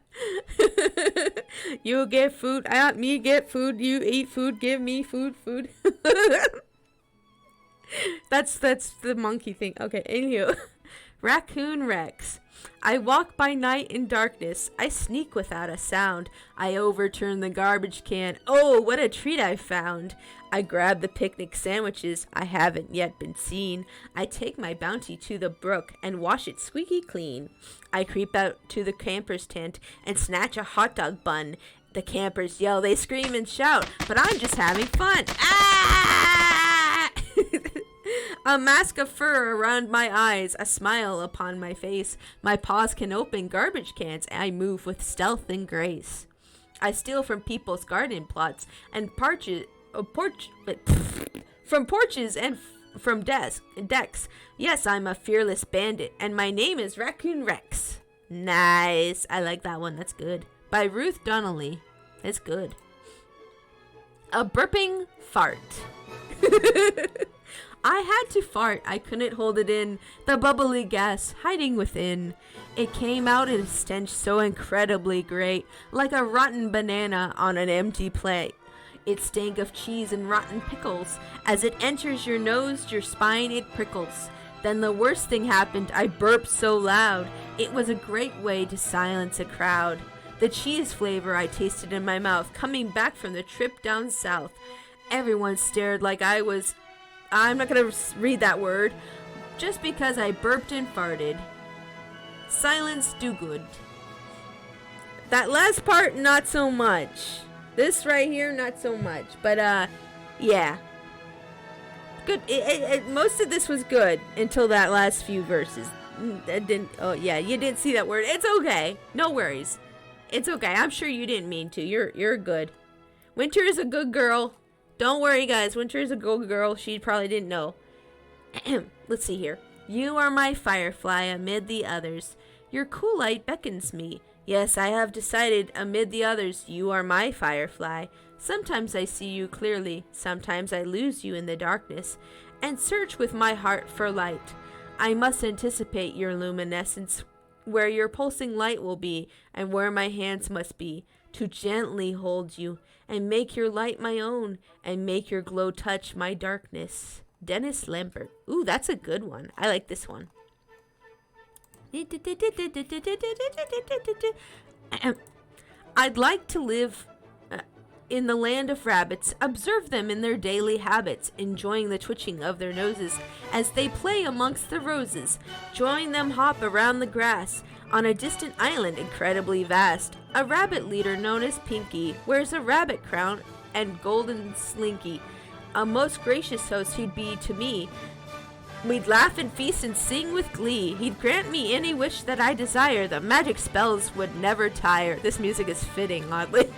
Speaker 1: You give food, me get food, you eat food, give me food, food. That's the monkey thing. Okay, anywho. Raccoon Rex. I walk by night in darkness. I sneak without a sound. I overturn the garbage can. Oh, what a treat I found. I grab the picnic sandwiches. I haven't yet been seen. I take my bounty to the brook and wash it squeaky clean. I creep out to the camper's tent and snatch a hot dog bun. The campers yell, they scream and shout, but I'm just having fun. Ah! A mask of fur around my eyes, a smile upon my face. My paws can open garbage cans. I move with stealth and grace. I steal from people's garden plots and from porches and from decks. Yes, I'm a fearless bandit, and my name is Raccoon Rex. Nice. I like that one. That's good. By Ruth Donnelly. It's good. A burping fart. I had to fart. I couldn't hold it in. The bubbly gas hiding within. It came out in a stench so incredibly great, like a rotten banana on an empty plate. It stank of cheese and rotten pickles. As it enters your nose, your spine, it prickles. Then the worst thing happened. I burped so loud. It was a great way to silence a crowd. The cheese flavor I tasted in my mouth, coming back from the trip down south. Everyone stared like I'm not going to read that word, just because I burped and farted. Silence do good. That last part, not so much. This right here, not so much. But, yeah. Good. Most of this was good until that last few verses. Oh, yeah, you didn't see that word. It's okay. No worries. It's okay. I'm sure you didn't mean to. You're good. Winter is a good girl. Don't worry, guys. Winter is a good girl. She probably didn't know. Let's see here. You are my firefly amid the others. Your cool light beckons me. Yes, I have decided amid the others, you are my firefly. Sometimes I see you clearly. Sometimes I lose you in the darkness and search with my heart for light. I must anticipate your luminescence, where your pulsing light will be and where my hands must be, to gently hold you and make your light my own, and make your glow touch my darkness. Dennis Lambert. Ooh, that's a good one. I like this one. I'd like to live in the land of rabbits, observe them in their daily habits, enjoying the twitching of their noses as they play amongst the roses, join them hop around the grass, on a distant island incredibly vast. A rabbit leader known as Pinky wears a rabbit crown and golden slinky. A most gracious host he'd be to me. We'd laugh and feast and sing with glee. He'd grant me any wish that I desire. The magic spells would never tire. This music is fitting, oddly.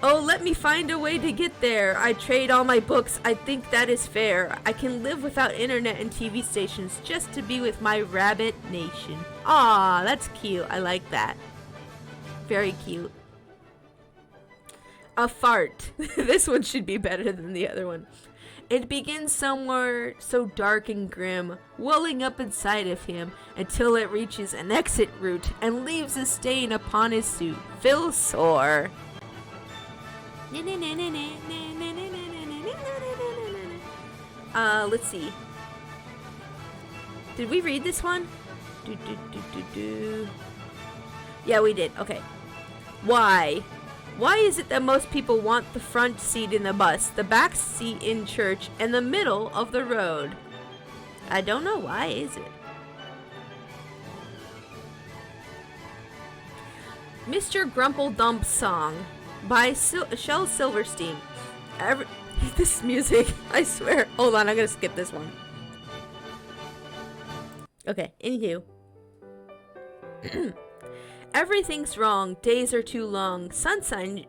Speaker 1: Oh, let me find a way to get there. I trade all my books. I think that is fair. I can live without internet and TV stations just to be with my rabbit nation. Aw, that's cute. I like that. Very cute. A fart. This one should be better than the other one. It begins somewhere so dark and grim, welling up inside of him until it reaches an exit route and leaves a stain upon his suit. Phil Sore. Let's see. Did we read this one? Yeah, we did. Okay. Why? Why is it that most people want the front seat in the bus, the back seat in church, and the middle of the road? I don't know. Why is it? Mr. Grumple Dump Song by Shel Silverstein. This music, I swear. Hold on, I'm gonna skip this one. Okay, anywho. Everything's wrong, days are too long, sunshine.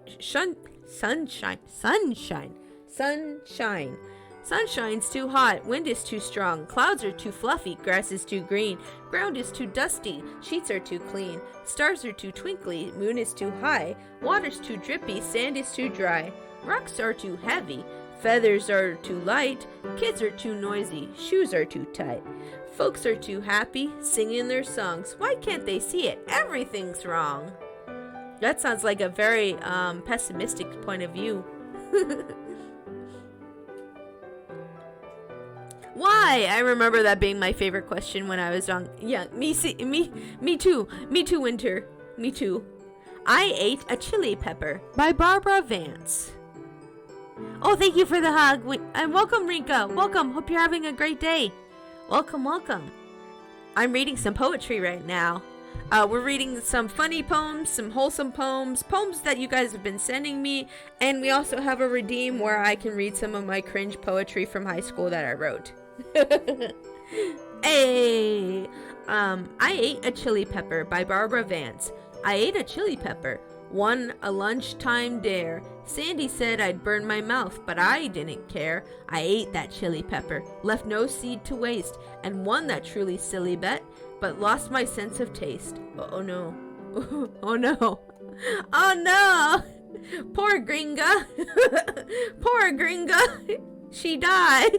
Speaker 1: Sunshine's too hot, wind is too strong, clouds are too fluffy, grass is too green, ground is too dusty, sheets are too clean, stars are too twinkly, moon is too high, water's too drippy, sand is too dry, rocks are too heavy, feathers are too light, kids are too noisy, shoes are too tight, folks are too happy, singing their songs, why can't they see it? Everything's wrong. That sounds like a very pessimistic point of view. Why? I remember that being my favorite question when I was young. Yeah, me too. Me too, Winter. Me too. I Ate a Chili Pepper by Barbara Vance. Oh, thank you for the hug. And welcome, Rinka. Welcome. Hope you're having a great day. Welcome, welcome. I'm reading some poetry right now. We're reading some funny poems, some wholesome poems, poems that you guys have been sending me, and we also have a redeem where I can read some of my cringe poetry from high school that I wrote. Hey! I Ate a Chili Pepper by Barbara Vance. I ate a chili pepper, won a lunchtime dare. Sandy said I'd burn my mouth, but I didn't care. I ate that chili pepper, left no seed to waste, and won that truly silly bet, but lost my sense of taste. Oh no. Oh no. Oh no! Poor Gringa. Poor Gringa. She died.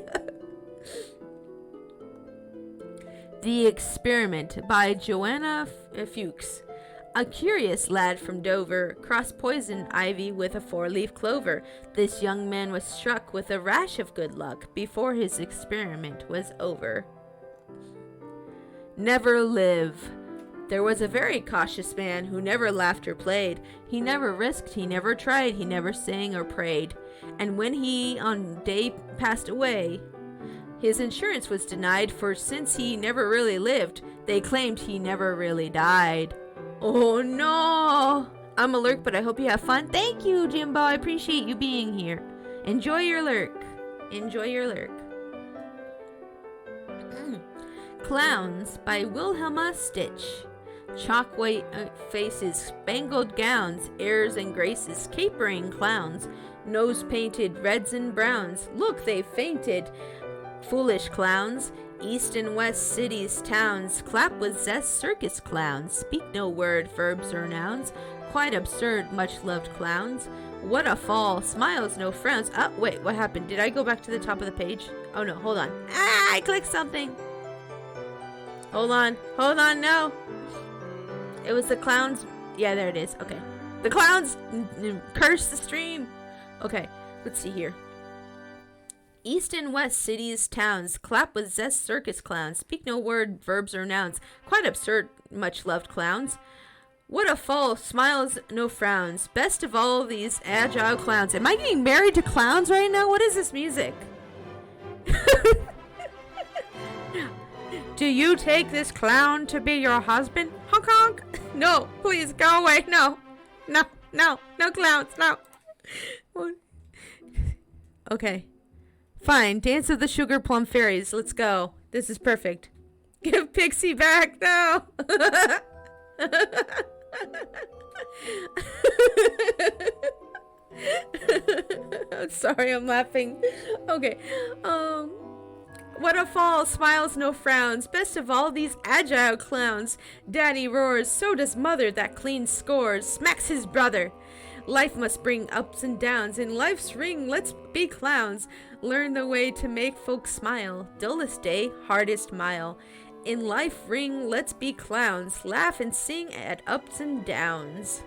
Speaker 1: The Experiment by Joanna Fuchs. A curious lad from Dover crossed poison ivy with a four-leaf clover. This young man was struck with a rash of good luck before his experiment was over. Never live. There was a very cautious man who never laughed or played. He never risked, he never tried, he never sang or prayed. And when he on day passed away, his insurance was denied, for since he never really lived, they claimed he never really died. Oh no! I'm a lurk, but I hope you have fun. Thank you, Jimbo. I appreciate you being here. Enjoy your lurk. Enjoy your lurk. Clowns by Wilhelma Stitch. Chalk white faces, spangled gowns, airs and graces, capering clowns, nose painted reds and browns. Look, they've fainted. Foolish clowns. East and west cities, towns, clap with zest circus clowns, speak no word, verbs or nouns, quite absurd, much loved clowns. What a fall, smiles, no frowns. Oh, wait, what happened? Did I go back to the top of the page? Oh no, hold on. Ah, I clicked something. Hold on, no. It was the clowns. Yeah, there it is. Okay. The clowns curse the stream. Okay, let's see here. East and west cities, towns, clap with zest circus clowns, speak no word, verbs or nouns, quite absurd, much loved clowns. What a fall, smiles, no frowns, best of all these agile clowns. Am I getting married to clowns right now? What is this music? Do you take this clown to be your husband? Honk honk. No, please go away. No clowns, no. Okay. Fine, Dance of the Sugar Plum Fairies. Let's go. This is perfect. Give Pixie back. No. I'm sorry, I'm laughing. Okay. What a fall, smiles, no frowns. Best of all these agile clowns. Daddy roars, so does mother that clean scores. Smacks his brother. Life must bring ups and downs. In life's ring, let's be clowns. Learn the way to make folks smile. Dullest day, hardest mile. In life ring, let's be clowns. Laugh and sing at ups and downs.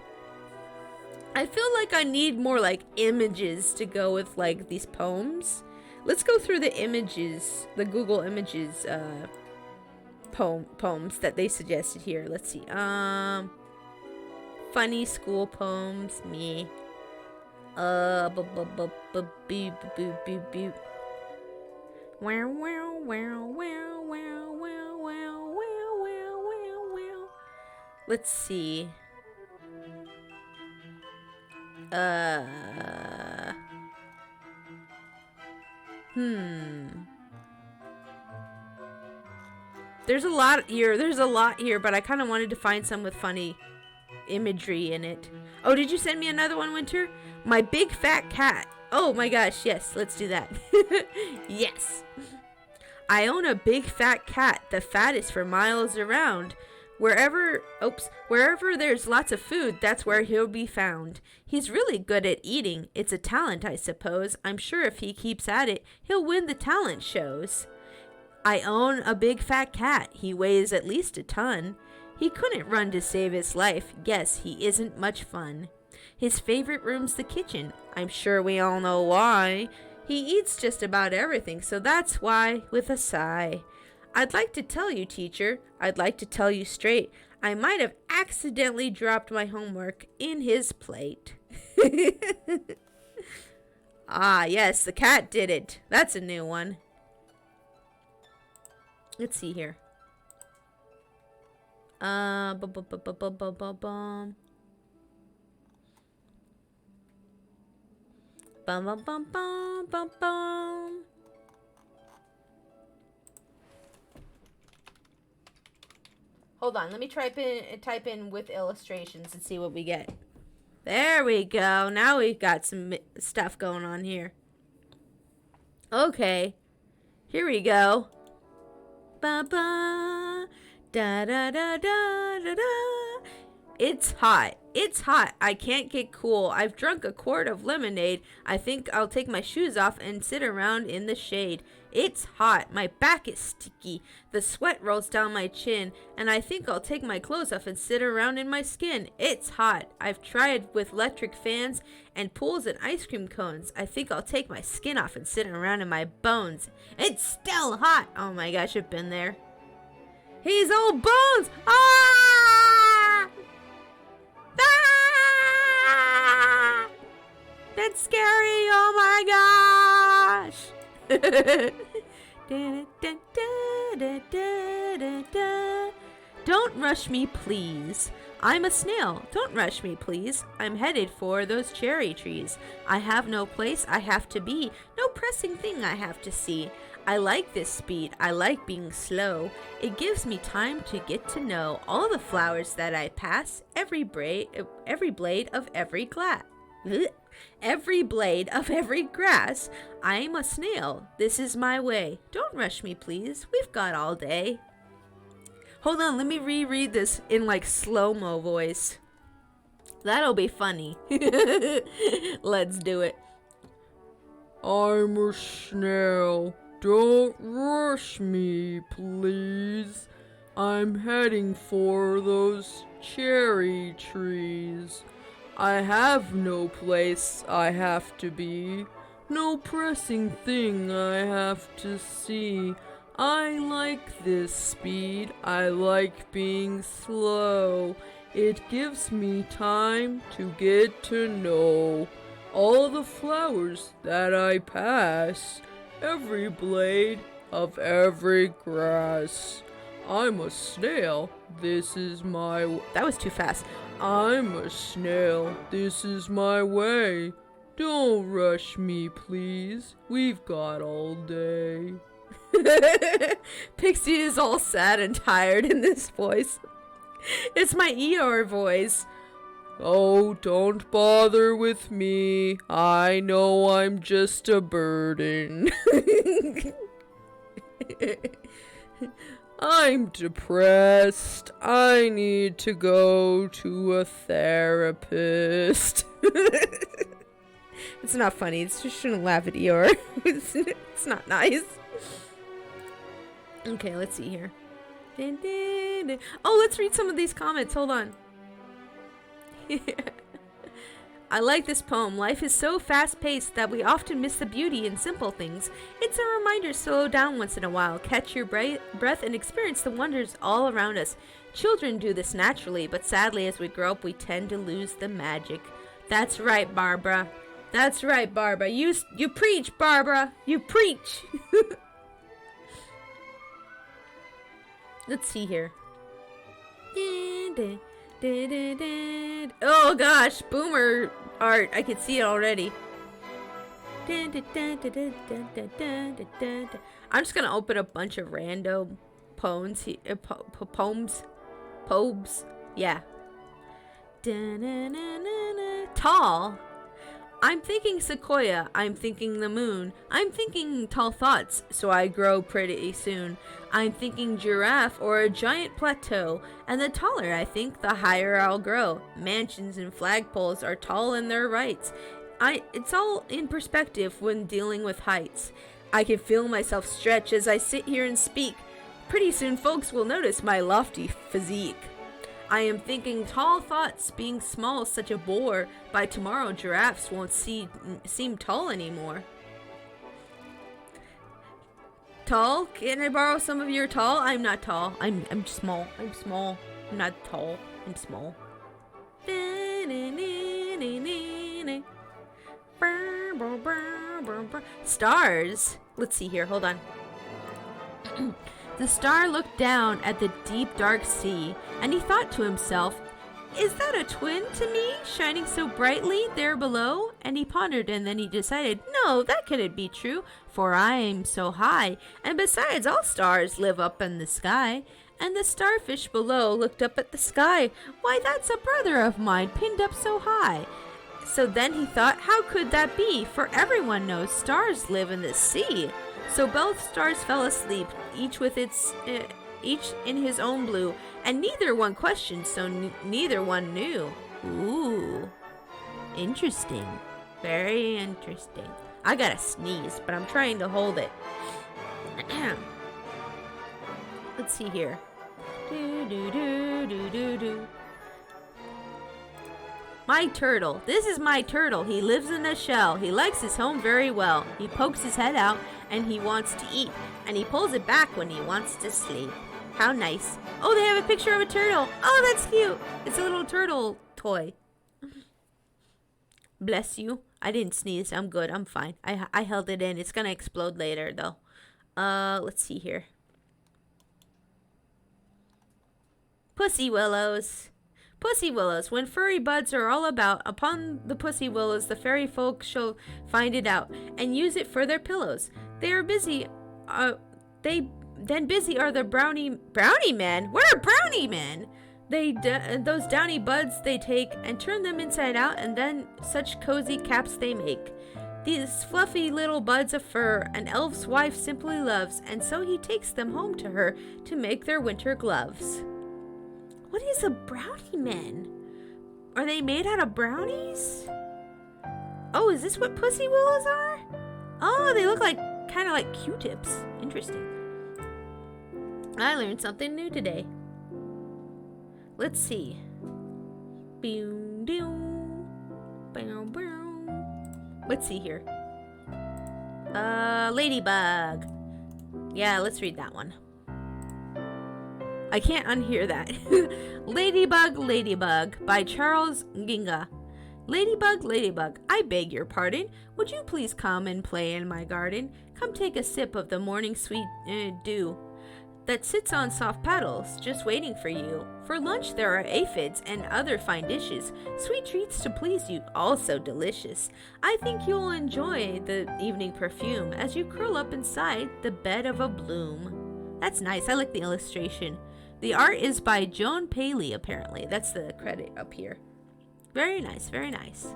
Speaker 1: I feel like I need more like images to go with like these poems. Let's go through the images, the Google Images poems that they suggested here. Let's see. Funny school poems, me. Wow, wow, wow, wow, wow, wow, wow, wow, wow, wow, wow. Let's see. Hmm. There's a lot here. But I kind of wanted to find some with funny imagery in it. Oh, did you send me another one, Winter? My big fat cat. Oh my gosh, yes, let's do that. Yes. I own a big fat cat, the fattest for miles around. Wherever there's lots of food, that's where he'll be found. He's really good at eating. It's a talent, I suppose. I'm sure if he keeps at it, he'll win the talent shows. I own a big fat cat. He weighs at least a ton. He couldn't run to save his life. Yes, he isn't much fun. His favorite room's the kitchen. I'm sure we all know why. He eats just about everything, so that's why, with a sigh. I'd like to tell you, teacher. I'd like to tell you straight. I might have accidentally dropped my homework in his plate. Ah, yes, the cat did it. That's a new one. Let's see here. Bum, bum, bum, bum, bum, bum, bum, bum. Bum, bum, bum, bum, bum, bum. Hold on, let me type in with illustrations and see what we get. There we go. Now we've got some stuff going on here. Okay. Here we go. Ba ba da da da da da da. It's hot. It's hot. I can't get cool. I've drunk a quart of lemonade. I think I'll take my shoes off and sit around in the shade. It's hot. My back is sticky. The sweat rolls down my chin. And I think I'll take my clothes off and sit around in my skin. It's hot. I've tried with electric fans and pools and ice cream cones. I think I'll take my skin off and sit around in my bones. It's still hot. Oh my gosh, I've been there. He's old bones. Ah! Ah! That's scary. Oh my gosh. Don't rush me, please. I'm a snail. Don't rush me, please. I'm headed for those cherry trees. I have no place I have to be. No pressing thing I have to see. I like this speed. I like being slow. It gives me time to get to know all the flowers that I pass, every blade of every glass. Every blade of every grass. I'm a snail. This is my way. Don't rush me, please. We've got all day. Hold on, let me reread this in like slow-mo voice. That'll be funny. Let's do it. I'm a snail. Don't rush me, please. I'm heading for those cherry trees. I have no place I have to be, no pressing thing I have to see. I like this speed, I like being slow. It gives me time to get to know all the flowers that I pass, every blade of every grass. I'm a snail, this is my... That was too fast. I'm a snail, this is my way. Don't rush me, please. We've got all day. Pixie is all sad and tired in this voice. It's my Eeyore voice. Oh, don't bother with me. I know I'm just a burden. I'm depressed. I need to go to a therapist. It's not funny. It's just shouldn't laugh at Eeyore. It's not nice. Okay, let's see here. Oh, let's read some of these comments. Hold on. I like this poem. Life is so fast-paced that we often miss the beauty in simple things. It's a reminder to slow down once in a while, catch your breath, and experience the wonders all around us. Children do this naturally, but sadly as we grow up, we tend to lose the magic. That's right, Barbara. That's right, Barbara. You preach, Barbara. You preach. Let's see here. Oh gosh, boomer art. I can see it already. I'm just gonna open a bunch of random poems. Poems. Yeah. Tall. I'm thinking sequoia, I'm thinking the moon, I'm thinking tall thoughts, so I grow pretty soon. I'm thinking giraffe or a giant plateau, and the taller I think, the higher I'll grow. Mansions and flagpoles are tall in their rights. It's all in perspective when dealing with heights. I can feel myself stretch as I sit here and speak. Pretty soon folks will notice my lofty physique. I am thinking tall thoughts, being small such a bore. By tomorrow giraffes won't seem tall anymore. Tall? Can I borrow some of your tall? I'm not tall. I'm small. I'm small. I'm not tall. I'm small. Stars. Let's see here. Hold on. The star looked down at the deep dark sea, and he thought to himself, "Is that a twin to me, shining so brightly there below?" And he pondered, and then he decided, "No, that couldn't be true, for I am so high, and besides, all stars live up in the sky." And the starfish below looked up at the sky. "Why, that's a brother of mine, pinned up so high." So then he thought, how could that be? For everyone knows stars live in the sea. So both stars fell asleep, each in his own blue, and neither one questioned, so neither one knew. Ooh, interesting, very interesting. I gotta sneeze, but I'm trying to hold it. Let's see here. My turtle. This is my turtle. He lives in a shell. He likes his home very well. He pokes his head out and he wants to eat. And he pulls it back when he wants to sleep. How nice. Oh, they have a picture of a turtle. Oh, that's cute. It's a little turtle toy. Bless you. I didn't sneeze. I'm good. I'm fine. I held it in. It's going to explode later, though. Let's see here. Pussy willows. Pussy willows, when furry buds are all about, upon the pussy willows the fairy folk shall find it out, and use it for their pillows. They are busy, busy are the brownie men? What are brownie men? Those downy buds they take, and turn them inside out, and then such cozy caps they make. These fluffy little buds of fur an elf's wife simply loves, and so he takes them home to her, to make their winter gloves. What is a brownie man? Are they made out of brownies? Oh, is this what pussy willows are? Oh, they look like kind of like Q-tips. Interesting. I learned something new today. Let's see. Let's see here. Ladybug. Yeah, let's read that one. I can't unhear that. Ladybug, Ladybug by Charles Ginga. Ladybug, Ladybug, I beg your pardon. Would you please come and play in my garden? Come take a sip of the morning sweet dew that sits on soft petals, just waiting for you. For lunch there are aphids and other fine dishes, sweet treats to please you, all so delicious. I think you'll enjoy the evening perfume as you curl up inside the bed of a bloom. That's nice. I like the illustration. The art is by Joan Paley, apparently. That's the credit up here. Very nice, very nice.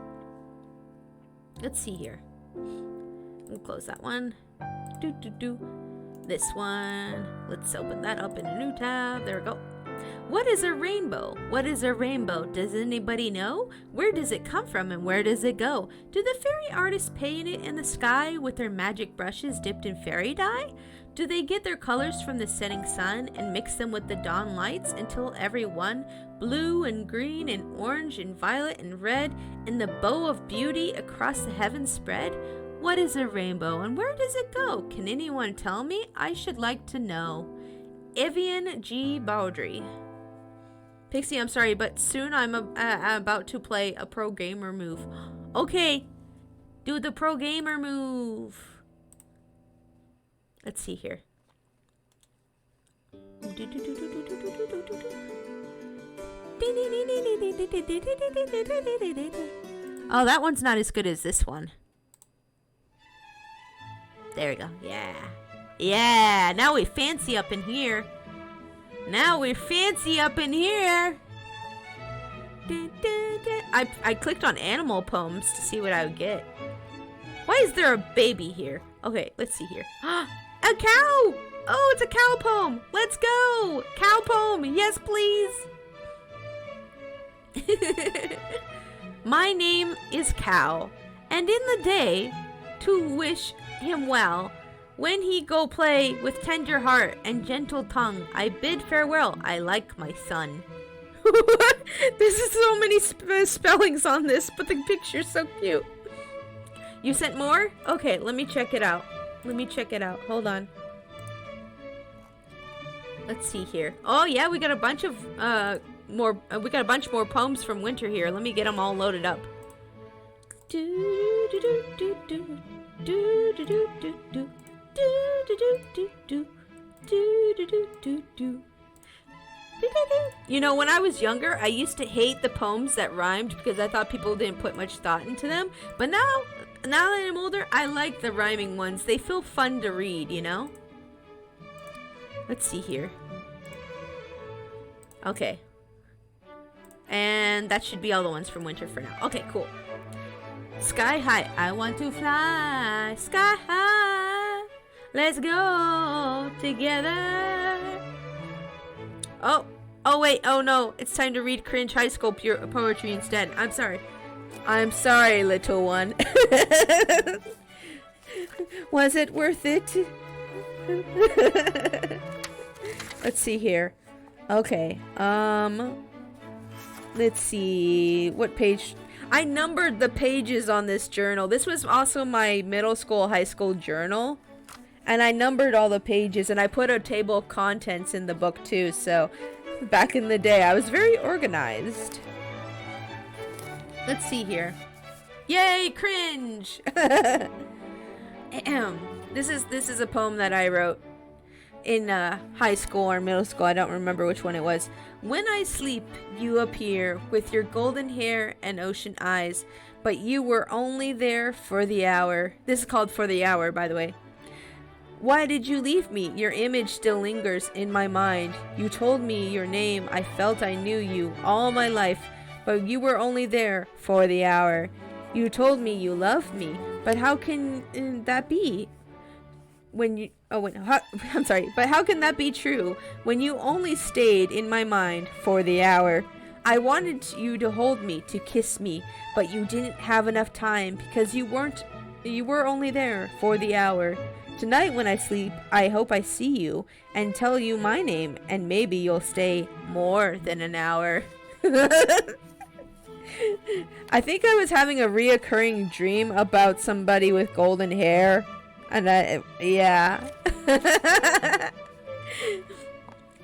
Speaker 1: Let's see here. We'll close that one. This one. Let's open that up in a new tab. There we go. What is a rainbow? What is a rainbow? Does anybody know? Where does it come from and where does it go? Do the fairy artists paint it in the sky with their magic brushes dipped in fairy dye? Do they get their colors from the setting sun and mix them with the dawn lights until every one, blue and green and orange and violet and red, in the bow of beauty across the heavens spread? What is a rainbow and where does it go? Can anyone tell me? I should like to know. Evian G. Bowdry. Pixie, I'm sorry, but soon I'm about to play a pro gamer move. Okay, do the pro gamer move. Let's see here. Oh, that one's not as good as this one. There we go. Yeah. Yeah, now we fancy up in here. Now we're fancy up in here. I clicked on animal poems to see what I would get. Why is there a baby here? Okay, let's see here. A cow! Oh, it's a cow poem. Let's go. Cow poem. Yes, please. My name is Cow, and in the day, to wish him well, when he go play with tender heart and gentle tongue, I bid farewell. I like my son. There's so many spellings on this, but the picture's so cute. You sent more? Okay, let me check it out. Hold on. Let's see here. Oh yeah, we got a bunch of more. We got a bunch more poems from Winter here. Let me get them all loaded up. You know, when I was younger, I used to hate the poems that rhymed because I thought people didn't put much thought into them. But now that I'm older, I like the rhyming ones. They feel fun to read, you know? Let's see here. Okay. And that should be all the ones from Winter for now. Okay, cool. Sky high, I want to fly. Sky high, let's go together. Oh wait, oh no, it's time to read cringe high school poetry instead. I'm sorry, little one. Was it worth it? Let's see here. Okay, let's see, what page? I numbered the pages on this journal. This was also my middle school, high school journal. And I numbered all the pages, and I put a table of contents in the book too, so back in the day, I was very organized. Let's see here. Yay, cringe! This is a poem that I wrote in high school or middle school. I don't remember which one it was. When I sleep, you appear with your golden hair and ocean eyes, but you were only there for the hour. This is called For the Hour, by the way. Why did you leave me? Your image still lingers in my mind. You told me your name. I felt I knew you all my life, but you were only there for the hour. You told me you loved me, but how can that be? But how can that be true when you only stayed in my mind for the hour? I wanted you to hold me, to kiss me, but you didn't have enough time because you were only there for the hour. Tonight when I sleep, I hope I see you and tell you my name, and maybe you'll stay more than an hour. I think I was having a reoccurring dream about somebody with golden hair. And yeah.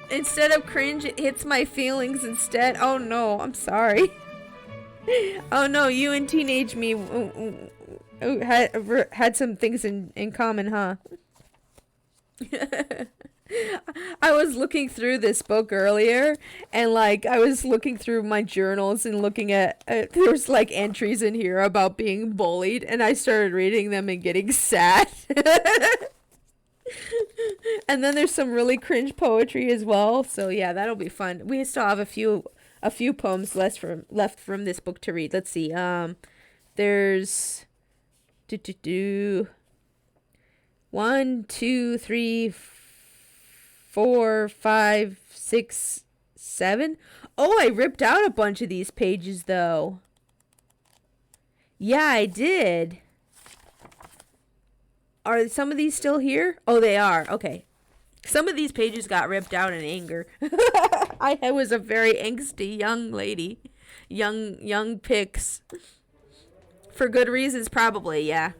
Speaker 1: Instead of cringe, it hits my feelings instead. Oh no, I'm sorry. Oh no, you and teenage me had some things in common, huh? I was looking through this book earlier, and like I was looking through my journals and looking at there's like entries in here about being bullied, and I started reading them and getting sad. And then there's some really cringe poetry as well, so yeah, that'll be fun. We still have a few poems left from this book to read. Let's see. There's 1, 2, 3, 4, 5, 6, 7. Oh, I ripped out a bunch of these pages though. Yeah, I did. Are some of these still here? Oh, they are. Okay. Some of these pages got ripped out in anger. I was a very angsty young lady. Young pics. For good reasons, probably, yeah.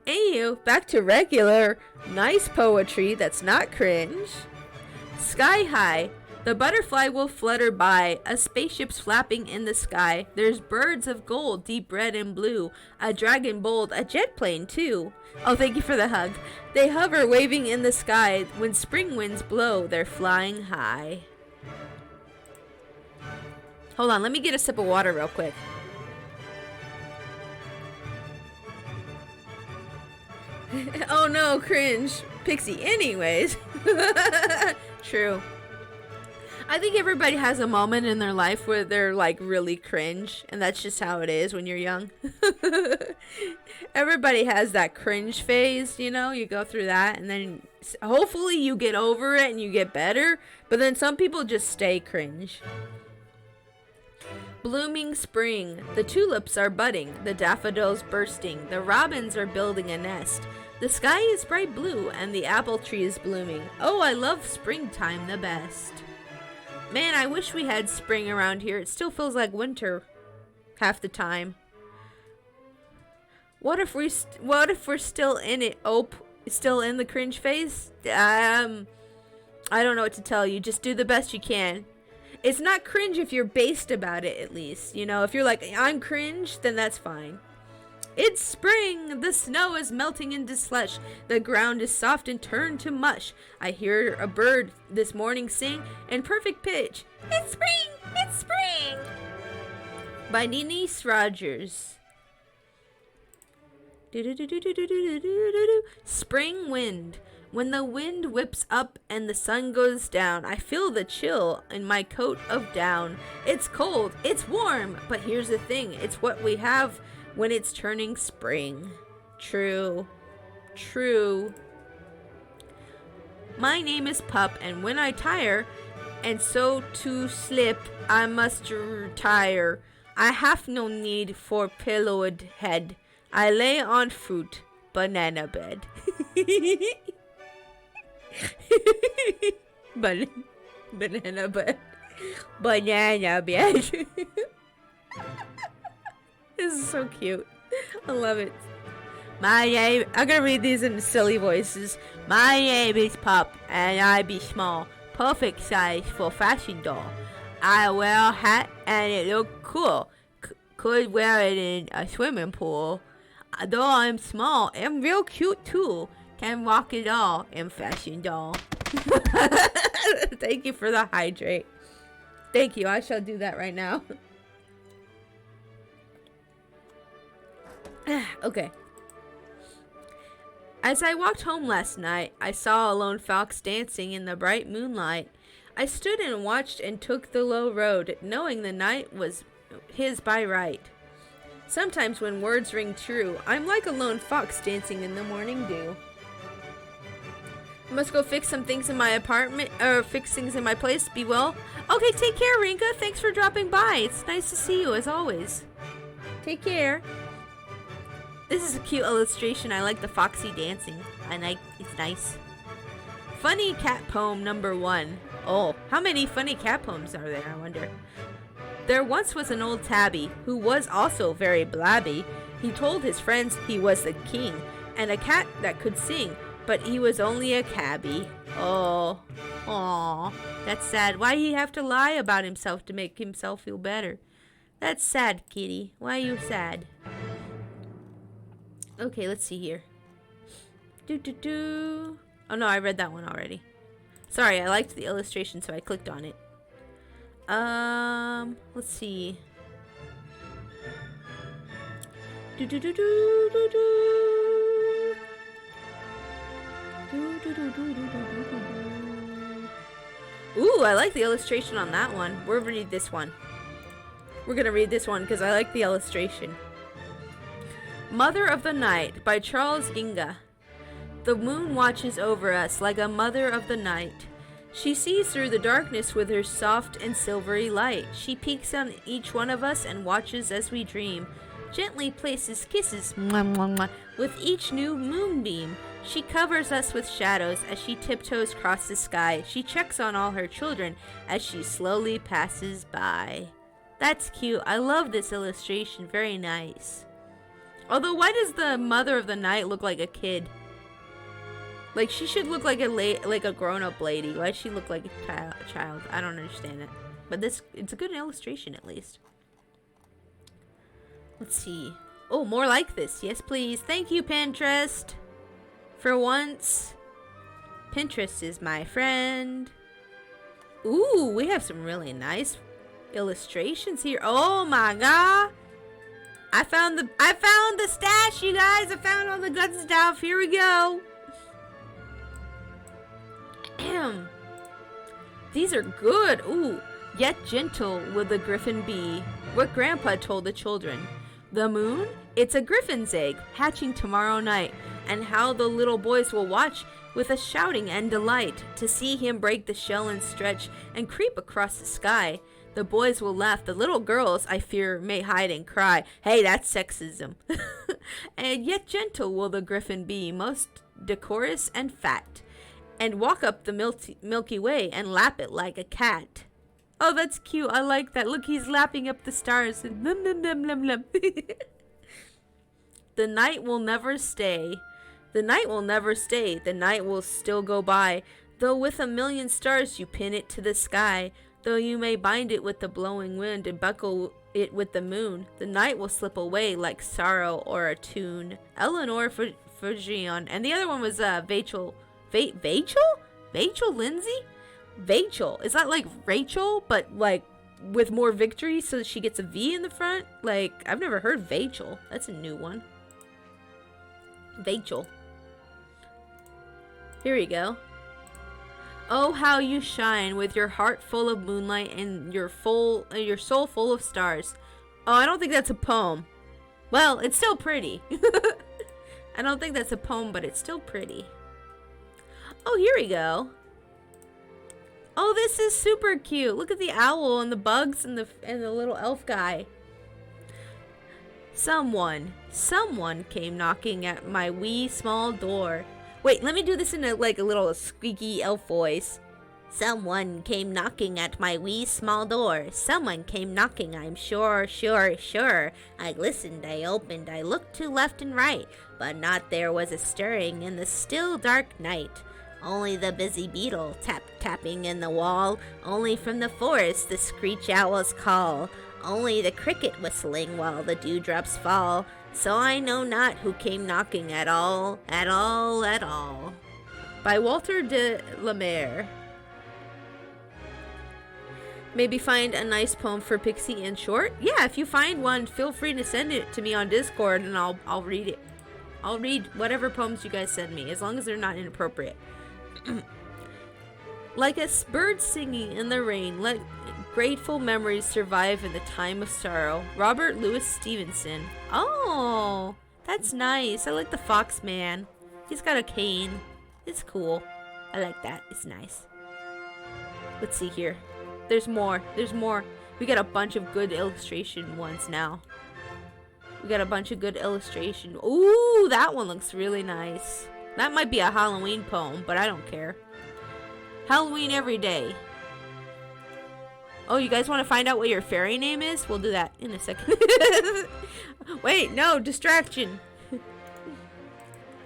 Speaker 1: Anywho, back to regular, nice poetry that's not cringe. Sky high, The butterfly will flutter by, a spaceship's flapping in the sky. There's birds of gold, deep red and blue, a dragon bold, a jet plane too. Oh, thank you for the hug. They hover, waving in the sky. When spring winds blow, they're flying high. Hold on, let me get a sip of water real quick. Oh no, cringe. Pixie, anyways. True. I think everybody has a moment in their life where they're like really cringe, and that's just how it is when you're young. Everybody has that cringe phase, you know, you go through that and then hopefully you get over it and you get better, but then some people just stay cringe. Blooming spring, the tulips are budding, the daffodils bursting, the robins are building a nest. The sky is bright blue and the apple tree is blooming. Oh, I love springtime the best. Man, I wish we had spring around here. It still feels like winter half the time. What if we're still in it? Oh, still in the cringe phase? I don't know what to tell you. Just do the best you can. It's not cringe if you're based about it, at least. You know, if you're like, I'm cringe, then that's fine. It's spring! The snow is melting into slush. The ground is soft and turned to mush. I hear a bird this morning sing in perfect pitch. It's spring! It's spring! By Denise Rogers. Spring wind. When the wind whips up and the sun goes down, I feel the chill in my coat of down. It's cold, it's warm, but here's the thing. It's what we have when it's turning spring. True. True. My name is Pup, and when I tire, and so to slip, I must retire. I have no need for pillowed head. I lay on fruit, banana bed. Banana bed. Banana bed. This is so cute. I love it. My name, I'm gonna read these in silly voices. My name is Pup, and I be small. Perfect size for fashion doll. I wear a hat, and it look cool. Could wear it in a swimming pool. Though I'm small, I'm real cute too. Can rock it all in fashion doll. Thank you for the hydrate. Thank you. I shall do that right now. Okay. As I walked home last night, I saw a lone fox dancing in the bright moonlight. I stood and watched and took the low road, knowing the night was his by right. Sometimes when words ring true, I'm like a lone fox dancing in the morning dew. I must go fix some things in my apartment, or fix things in my place. Be well. Okay, take care, Rinka. Thanks for dropping by. It's nice to see you, as always. Take care. This is a cute illustration. I like the foxy dancing. It's nice. Funny cat poem number 1. Oh, how many funny cat poems are there, I wonder? There once was an old tabby who was also very blabby. He told his friends he was the king and a cat that could sing, but he was only a cabbie. Oh, aw, that's sad. Why he have to lie about himself to make himself feel better? That's sad, kitty. Why are you sad? Okay, let's see here. Oh no, I read that one already. Sorry, I liked the illustration, so I clicked on it. Let's see. Ooh, I like the illustration on that one. We'll read this one. We're gonna read this one because I like the illustration. Mother of the Night by Charles Ginga. The moon watches over us like a mother of the night. She sees through the darkness with her soft and silvery light. She peeks on each one of us and watches as we dream. Gently places kisses with each new moonbeam. She covers us with shadows as she tiptoes across the sky. She checks on all her children as she slowly passes by. That's cute. I love this illustration. Very nice. Although, why does the mother of the night look like a kid? Like, she should look like a grown-up lady. Why does she look like a child? I don't understand it. But it's a good illustration, at least. Let's see. Oh, more like this. Yes, please. Thank you, Pinterest. For once, Pinterest is my friend. Ooh, we have some really nice illustrations here. Oh my god. I found the stash, you guys. I found all the good stuff. Here we go. These are good. Ooh. Yet gentle will the griffin be. What Grandpa told the children. The moon? It's a griffin's egg, hatching tomorrow night. And how the little boys will watch with a shouting and delight to see him break the shell and stretch and creep across the sky. The boys will laugh. The little girls, I fear, may hide and cry. Hey, that's sexism. And yet gentle will the griffin be, most decorous and fat, and walk up the Milky Way and lap it like a cat. Oh, that's cute. I like that. Look, he's lapping up the stars. And lum, lum, lum, lum, lum. The night will never stay. The night will never stay. The night will still go by. Though with a million stars you pin it to the sky. Though you may bind it with the blowing wind and buckle it with the moon. The night will slip away like sorrow or a tune. Eleanor Fujian. And the other one was Vachel. Vachel? Vachel Lindsay? Vachel. Is that like Rachel, but like with more victory, so she gets a V in the front? Like, I've never heard Vachel. That's a new one. Vachel. Here we go. Oh, how you shine with your heart full of moonlight and your soul full of stars. Oh, I don't think that's a poem. Well, it's still pretty. I don't think that's a poem, but it's still pretty. Oh, here we go. Oh, this is super cute. Look at the owl and the bugs and the little elf guy. Someone came knocking at my wee small door. Wait, let me do this in a little squeaky elf voice. Someone came knocking at my wee small door. Someone came knocking, I'm sure. I listened, I opened, I looked to left and right, but not there was a stirring in the still dark night. Only the busy beetle tapping in the wall. Only from the forest the screech owl's call. Only the cricket whistling while the dewdrops fall. So I know not who came knocking at all. By Walter de la Mare. Maybe find a nice poem for Pixie in short? Yeah, if you find one, feel free to send it to me on Discord and I'll read it. I'll read whatever poems you guys send me, as long as they're not inappropriate. Like a bird singing in the rain, let grateful memories survive in the time of sorrow. Robert Louis Stevenson. Oh, that's nice. I like the fox man. He's got a cane. It's cool. I like that. It's nice. Let's see here. There's more. We got a bunch of good illustration ones now. Ooh, that one looks really nice. That might be a Halloween poem, but I don't care. Halloween every day. Oh, you guys want to find out what your fairy name is? We'll do that in a second. Wait, no, distraction.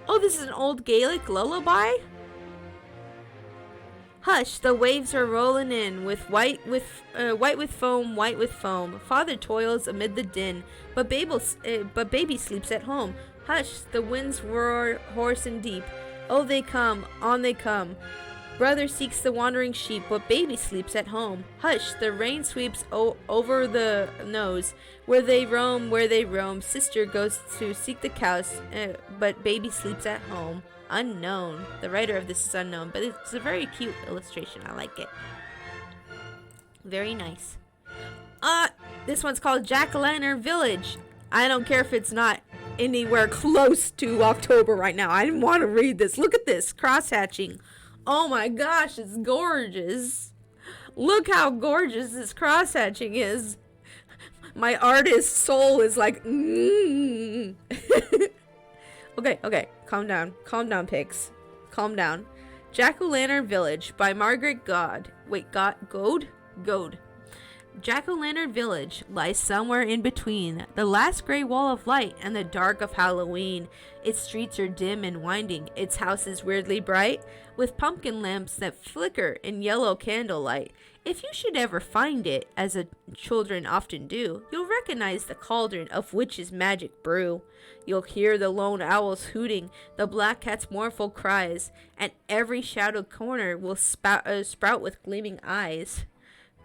Speaker 1: Oh, this is an old Gaelic lullaby? Hush, the waves are rolling in, white with foam. Father toils amid the din, but baby sleeps at home. Hush, the winds roar hoarse and deep. Oh, they come, on they come. Brother seeks the wandering sheep, but baby sleeps at home. Hush, the rain sweeps over the nose. Where they roam. Sister goes to seek the cows, but baby sleeps at home. Unknown. The writer of this is unknown, but it's a very cute illustration. I like it. Very nice. This one's called Jack-o'-lantern Village. I don't care if it's not anywhere close to October right now. I didn't want to read this. Look at this cross-hatching. Oh my gosh, it's gorgeous. Look how gorgeous this cross-hatching is. My artist soul is like, Okay, calm down, pigs. Calm down. Jack-o'-lantern Village by Margaret Gode. Jack-o'-lantern village lies somewhere in between the last gray wall of light and the dark of Halloween. Its streets are dim and winding, its houses weirdly bright, with pumpkin lamps that flicker in yellow candlelight. If you should ever find it, as children often do, you'll recognize the cauldron of witch's magic brew. You'll hear the lone owls hooting, the black cat's mournful cries, and every shadowed corner will sprout with gleaming eyes.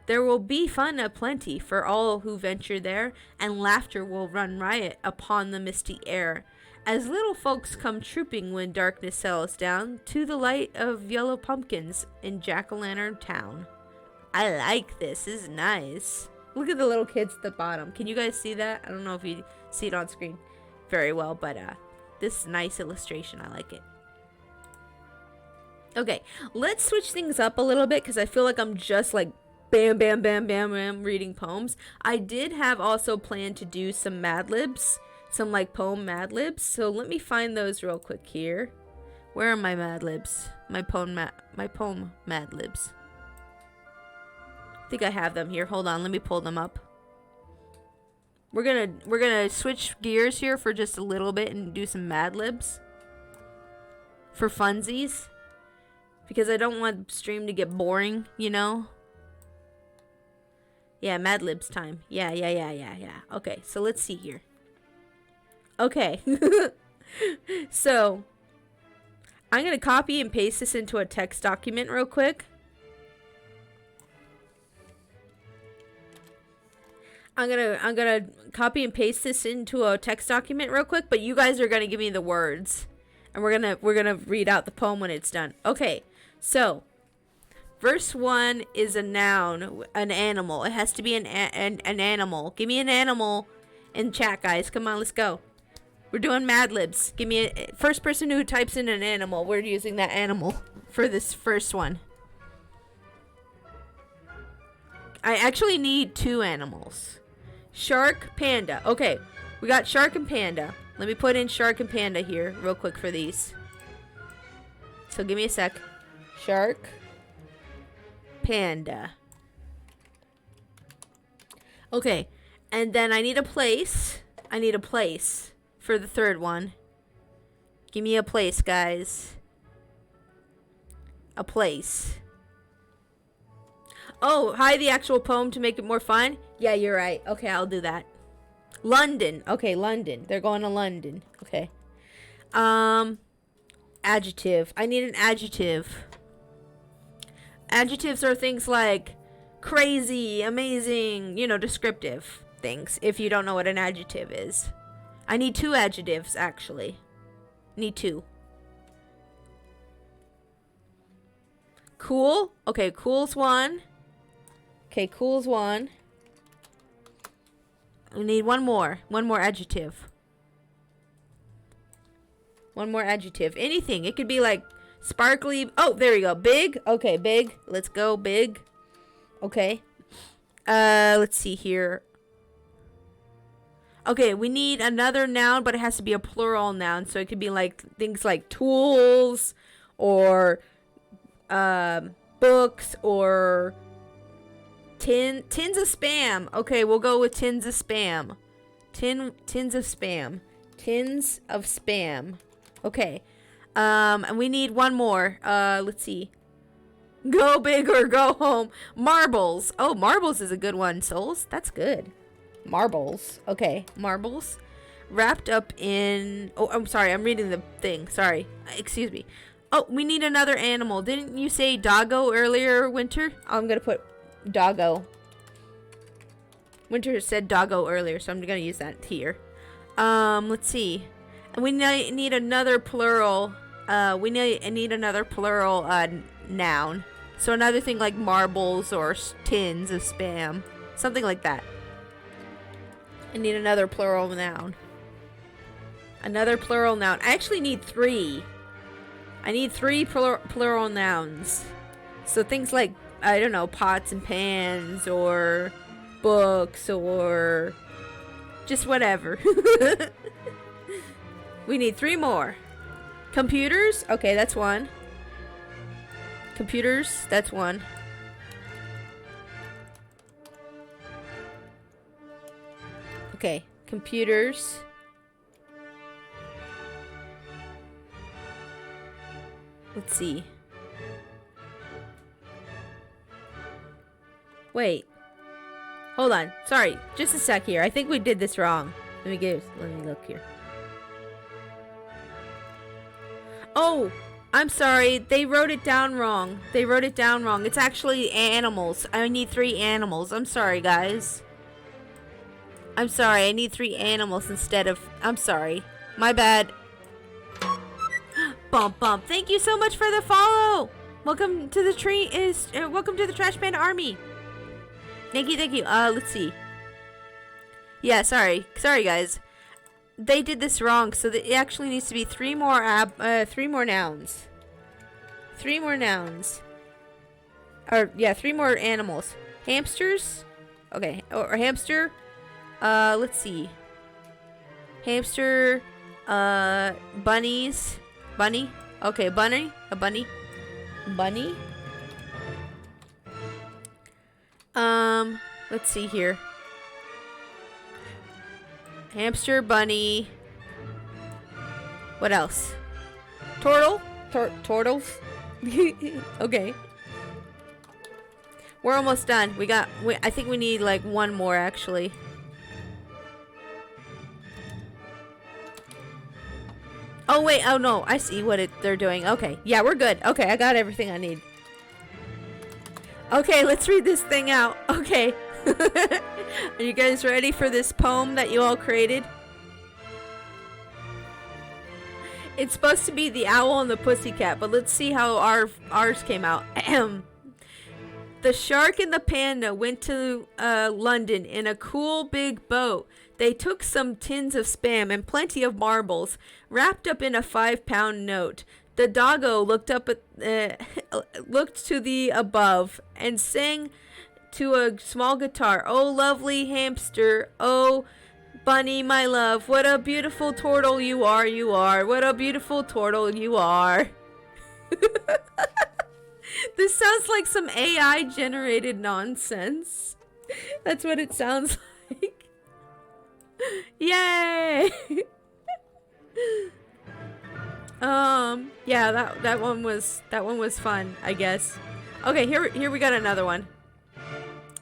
Speaker 1: There will be fun aplenty for all who venture there, and laughter will run riot upon the misty air, as little folks come trooping when darkness settles down to the light of yellow pumpkins in Jack-o'-lantern town. I like this. This is nice. Look at the little kids at the bottom. Can you guys see that? I don't know if you see it on screen very well, but this is a nice illustration. I like it. Okay, let's switch things up a little bit because I feel like I'm just like bam, bam, bam, bam, bam, reading poems. I did have also planned to do some Mad Libs, some like poem Mad Libs. So let me find those real quick here. Where are my Mad Libs? My poem Mad Libs. I think I have them here. Hold on, let me pull them up. We're gonna switch gears here for just a little bit and do some Mad Libs for funsies, because I don't want the stream to get boring, you know. Yeah, Mad Libs time. Yeah. Okay, so let's see here. Okay. So, I'm going to copy and paste this into a text document real quick. I'm gonna copy and paste this into a text document real quick, but you guys are gonna give me the words, and we're gonna read out the poem when it's done. Okay, so verse 1 is a noun, an animal. It has to be an animal. Give me an animal in chat, guys. Come on, let's go. We're doing Mad Libs. Give me a first person who types in an animal. We're using that animal for this first one. I actually need 2 animals. Shark, panda. Okay, we got shark and panda. Let me put in shark and panda here real quick for these. So give me a sec. Shark, panda. Okay, and then I need a place. I need a place for the third one. Give me a place, guys. A place. Oh, hide the actual poem to make it more fun? Yeah, you're right. Okay, I'll do that. London. Okay, London. They're going to London. Okay. Adjective. I need an adjective. Adjectives are things like crazy, amazing, you know, descriptive things, if you don't know what an adjective is. I need 2 adjectives, actually. Need 2. Cool. Okay, cool's 1. Okay, cool's 1. We need one more. One more adjective. One more adjective. Anything. It could be like sparkly. Oh, there we go. Big. Okay, big. Let's go. Big. Okay. Let's see here. Okay, we need another noun, but it has to be a plural noun. So it could be like things like tools or books or tins of spam. Okay, we'll go with tins of spam. Tins of spam. Tins of spam. Okay. And we need one more. Let's see. Go big or go home. Marbles. Oh, marbles is a good one, souls. That's good. Marbles. Okay, marbles. Wrapped up in... Oh, I'm sorry. I'm reading the thing. Sorry. Excuse me. Oh, we need another animal. Didn't you say doggo earlier, Winter? I'm going to put doggo. Winter said doggo earlier, so I'm going to use that here. Let's see. And we need another plural. We need another plural noun. So another thing like marbles or tins of spam. Something like that. I need another plural noun. Another plural noun. I actually need 3. I need 3 plural nouns. So things like, I don't know, pots and pans or books or just whatever. We need 3 more. Computers. Okay, that's 1. Computers. That's 1. Okay, computers. Let's see. Wait. Hold on. Sorry. Just a sec here. I think we did this wrong. Let me look here. Oh, I'm sorry. They wrote it down wrong. It's actually animals. I need 3 animals. I'm sorry, guys. I'm sorry. I need 3 animals instead of... I'm sorry. My bad. Bump bump. Thank you so much for the follow. Welcome to the welcome to the Trash Panda Army. Thank you. Let's see. Yeah, sorry guys. They did this wrong, so it actually needs to be 3 more nouns. 3 more nouns. Or yeah, 3 more animals. Hamsters? Okay, or hamster. Let's see. Hamster, bunnies. Bunny? Okay, bunny. A bunny. Bunny. Let's see here. Hamster, bunny. What else? Turtle? Turtles? Okay. We're almost done. I think we need like 1 more actually. Oh wait, oh no, I see what they're doing. Okay, yeah, we're good. Okay, I got everything I need. Okay, let's read this thing out. Okay. Are you guys ready for this poem that you all created? It's supposed to be the owl and the pussycat, but let's see how ours came out. The shark and the panda went to London in a cool big boat. They took some tins of spam and plenty of marbles, wrapped up in a 5-pound note. The doggo looked to the above and sang to a small guitar. Oh, lovely hamster, oh, bunny, my love, what a beautiful turtle you are, what a beautiful turtle you are. This sounds like some AI generated nonsense. That's what it sounds like. Yay! Yeah, that one was fun, I guess. Okay, here we got another one.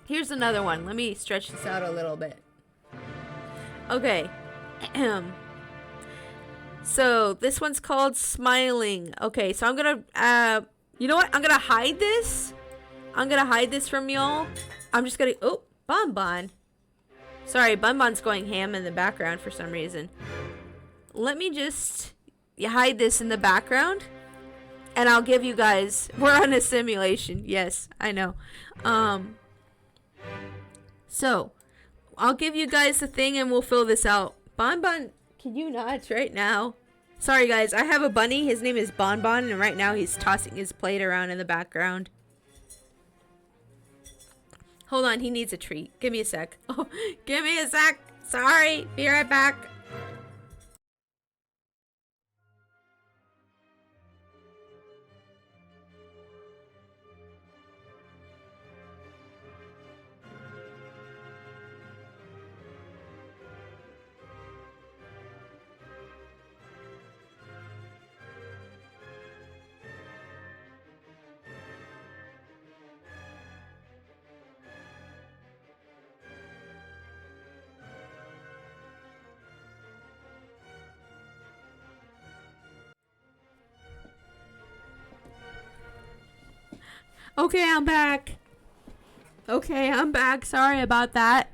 Speaker 1: Here's another one. Let me stretch this out a little bit. Okay. So this one's called Smiling. Okay, so I'm gonna you know what? I'm gonna hide this. I'm gonna hide this from y'all. I'm just gonna... Oh, Bonbon. Sorry, Bonbon's going ham in the background for some reason. Let me just hide this in the background. And I'll give you guys... We're on a simulation. Yes, I know. So, I'll give you guys the thing and we'll fill this out. Bonbon, can you not right now? Sorry guys, I have a bunny. His name is Bonbon, and right now he's tossing his plate around in the background. Hold on, he needs a treat. Give me a sec. Oh, give me a sec. Sorry, be right back. Okay, I'm back. Sorry about that.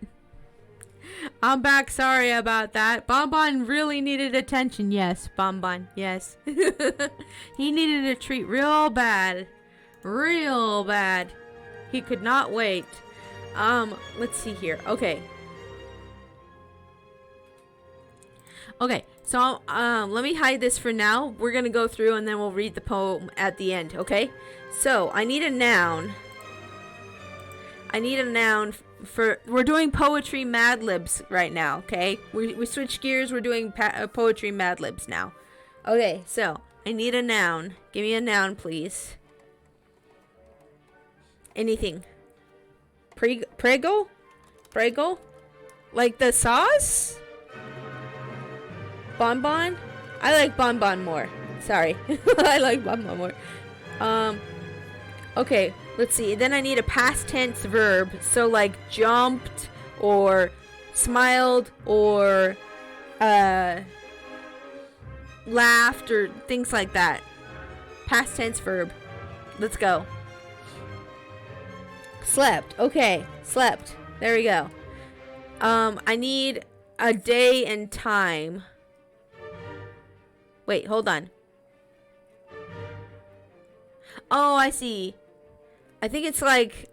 Speaker 1: Bonbon really needed attention. Yes, Bonbon. Yes. He needed a treat real bad. Real bad. He could not wait. Let's see here. Okay. Okay, so let me hide this for now. We're gonna go through and then we'll read the poem at the end, okay? So, I need a noun. For... We're doing poetry Mad Libs right now, okay? We switch gears. We're doing poetry Mad Libs now. Okay, so, I need a noun. Give me a noun, please. Anything. Prego? Like the sauce? Bonbon? I like bonbon more. Sorry. I like bonbon more. Okay, let's see. Then I need a past tense verb. So like jumped or smiled or laughed or things like that. Past tense verb. Let's go. Slept. Okay, slept. There we go. I need a day and time. Wait, hold on. Oh, I see. I think it's like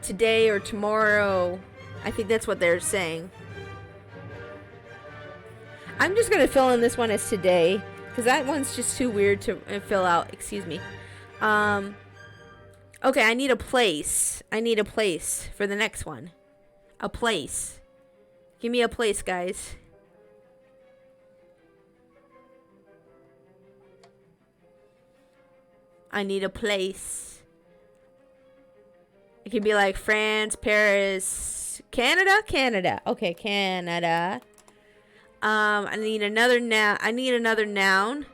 Speaker 1: today or tomorrow. I think that's what they're saying. I'm just gonna fill in this one as today, because that one's just too weird to fill out. Excuse me. Okay, I need a place. I need a place for the next one. A place. Give me a place, guys. I need a place. It could be like France, Paris, Canada, Canada. Okay, Canada. I need another noun. I need another noun.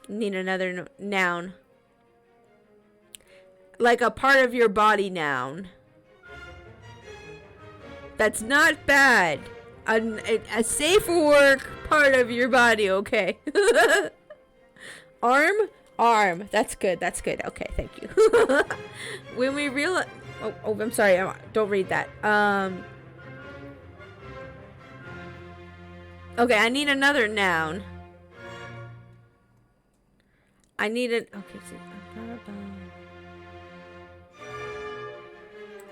Speaker 1: Need another noun. Like a part of your body noun. That's not bad. A safe for work part of your body, okay. Arm? Arm. That's good. That's good. Okay, thank you. When we realize... Oh, I'm sorry. Don't read that. Okay, I need another noun. I need an... Okay, see.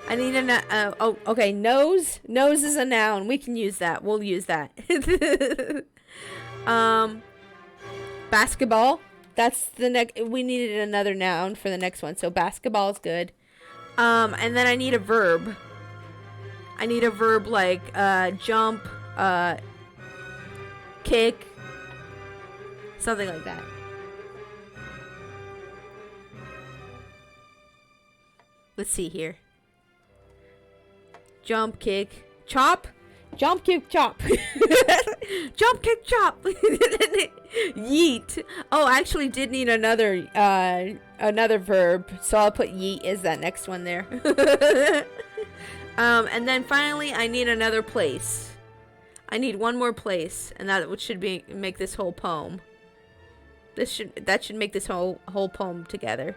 Speaker 1: I need a... oh, okay, nose. Nose is a noun. We can use that. We'll use that. Basketball. That's the next... We needed another noun for the next one. So basketball is good. And then I need a verb. I need a verb like jump, kick, something like that. Let's see here. Jump, kick, chop. Jump, kick, chop. Jump, kick, chop. Yeet. Oh, I actually did need another verb, so I'll put yeet as that next one there. And then finally, I need another place. I need one more place, and that should make this whole poem. That should make this whole poem together.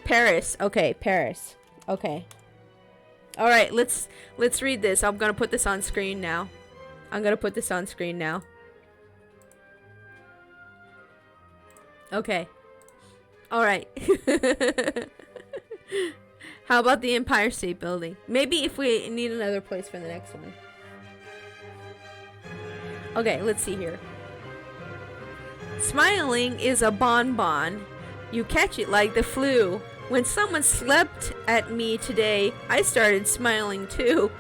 Speaker 1: Paris. Okay, Paris. Okay. All right, let's read this. I'm gonna put this on screen now. Okay. All right. How about the Empire State Building? Maybe if we need another place for the next one. Okay, let's see here. Smiling is a bonbon. You catch it like the flu. When someone slept at me today, I started smiling too.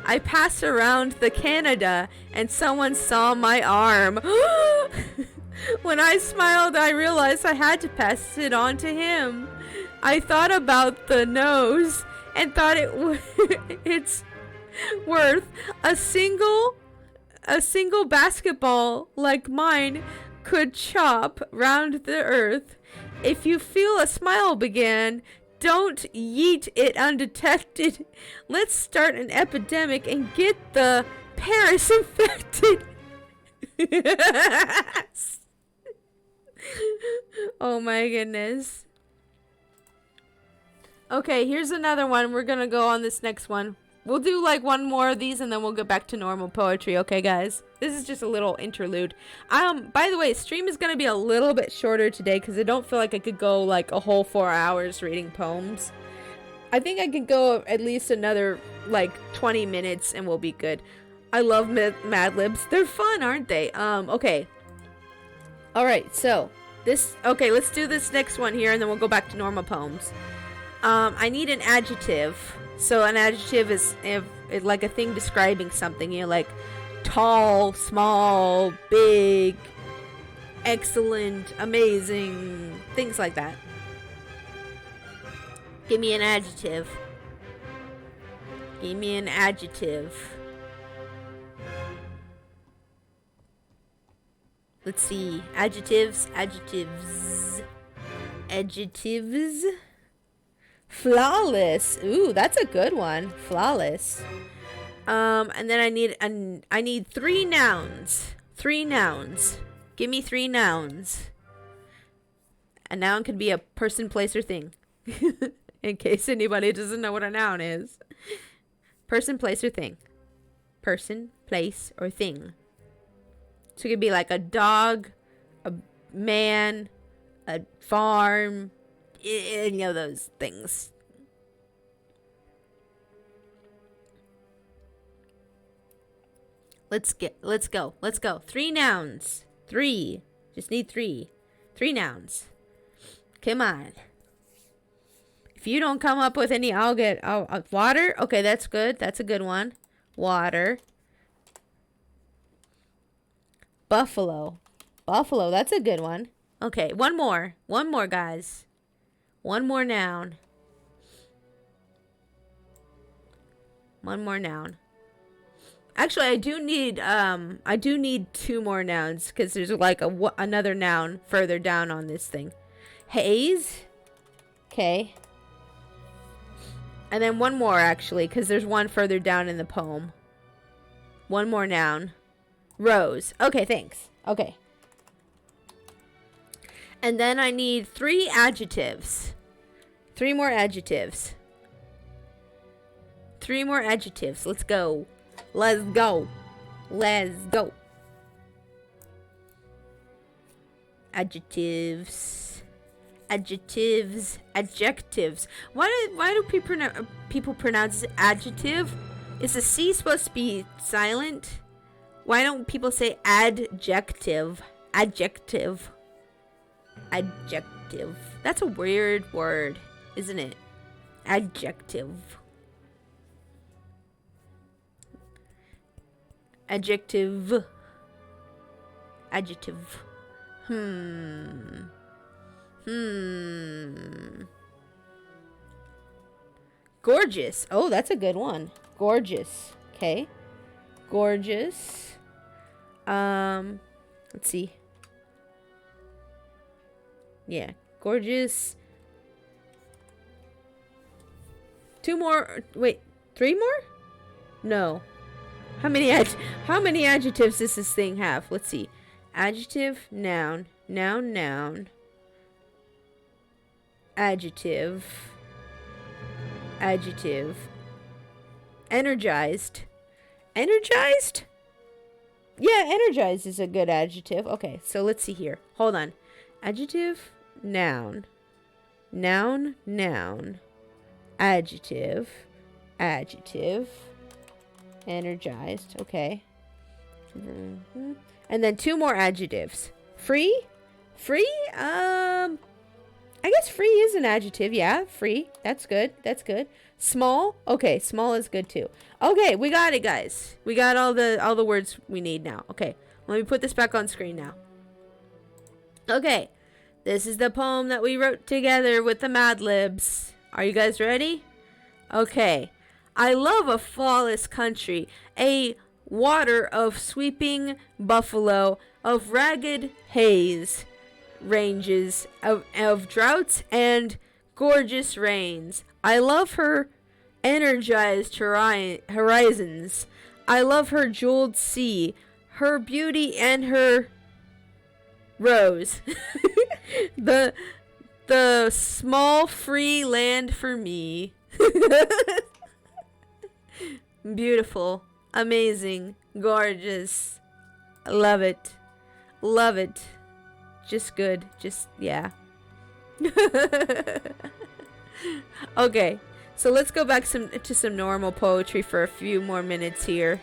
Speaker 1: I passed around the Canada and someone saw my arm. When I smiled, I realized I had to pass it on to him. I thought about the nose and thought it's worth a single basketball like mine could chop round the earth. If you feel a smile begin, don't yeet it undetected. Let's start an epidemic and get the Paris infected. Oh my goodness. Okay, here's another one. We're gonna go on this next one. We'll do like one more of these and then we'll get back to normal poetry, okay guys? This is just a little interlude. By the way, stream is gonna be a little bit shorter today because I don't feel like I could go like a whole 4 hours reading poems. I think I could go at least another like 20 minutes and we'll be good. I love Mad Libs. They're fun, aren't they? Okay. Alright, so okay, let's do this next one here and then we'll go back to normal poems. I need an adjective. So an adjective is like a thing describing something, you know, like tall, small, big, excellent, amazing, things like that. Give me an adjective. Give me an adjective. Let's see. Adjectives. Adjectives. Flawless. Ooh, that's a good one. Flawless. And then I need 3 nouns. 3 nouns. Give me 3 nouns. A noun could be a person, place, or thing. In case anybody doesn't know what a noun is. Person, place, or thing. Person, place, or thing. So it could be like a dog, a man, a farm, any of those things. Let's go. 3 nouns. 3. Just need 3. 3 nouns. Come on. If you don't come up with any, I'll get water. Okay, that's good. That's a good one. Water. Buffalo. Buffalo, that's a good one. Okay, one more. One more, guys. One more noun. One more noun. Actually, I do need 2 more nouns because there's like another noun further down on this thing. Haze. Okay. And then one more actually because there's one further down in the poem. One more noun. Rose. Okay, thanks. Okay. And then I need 3 adjectives. 3 more adjectives. 3 more adjectives. Let's go. Let's go. Let's go. Adjectives. Adjectives. Adjectives. Why do people pronounce adjective? Is the C supposed to be silent? Why don't people say adjective? Adjective. Adjective. That's a weird word, isn't it? Adjective. Adjective. Adjective. Gorgeous. Oh, that's a good one. Gorgeous. Okay. Gorgeous. Let's see. Yeah, gorgeous. 2 more. Wait, 3 more? No. How many adjectives does this thing have? Let's see. Adjective, noun, noun. Adjective. Energized. Energized? Yeah, energized is a good adjective. Okay, so let's see here. Hold on. Adjective, noun. Noun. Adjective. Energized. Okay. And then 2 more adjectives. Free? I guess free is an adjective. Yeah, free. That's good. Small? Okay, small is good too. Okay, we got it, guys. We got all the words we need now. Okay, let me put this back on screen now. Okay, this is the poem that we wrote together with the Mad Libs. Are you guys ready? Okay. I love a flawless country, a water of sweeping buffalo, of ragged haze, ranges, of droughts and gorgeous rains. I love her energized horizons. I love her jeweled sea, her beauty and her rose. the small free land for me. Beautiful, amazing, gorgeous. Love it. Just good. Yeah. Okay, so let's go back to some normal poetry for a few more minutes here.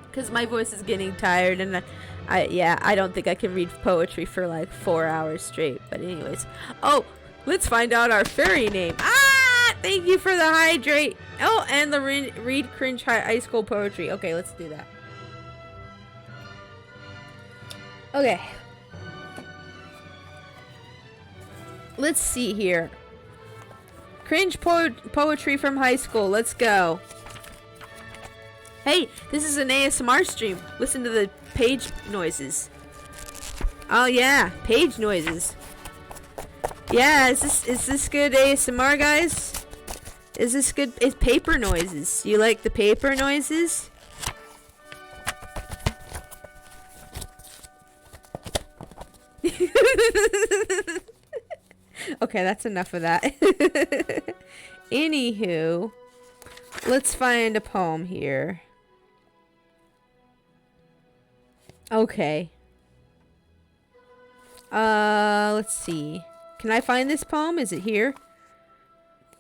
Speaker 1: Because my voice is getting tired and I don't think I can read poetry for like 4 hours straight. But anyways. Oh, let's find out our fairy name. Thank you for the hydrate. Oh, and the read cringe high school poetry. Okay, let's do that. Okay. Let's see here. Cringe poetry from high school. Let's go. Hey, this is an ASMR stream. Listen to the page noises. Oh yeah, page noises. Yeah, is this good ASMR, guys? Is this good? It's paper noises. You like the paper noises? Okay, that's enough of that. Anywho, let's find a poem here. Okay. Let's see. Can I find this poem? Is it here?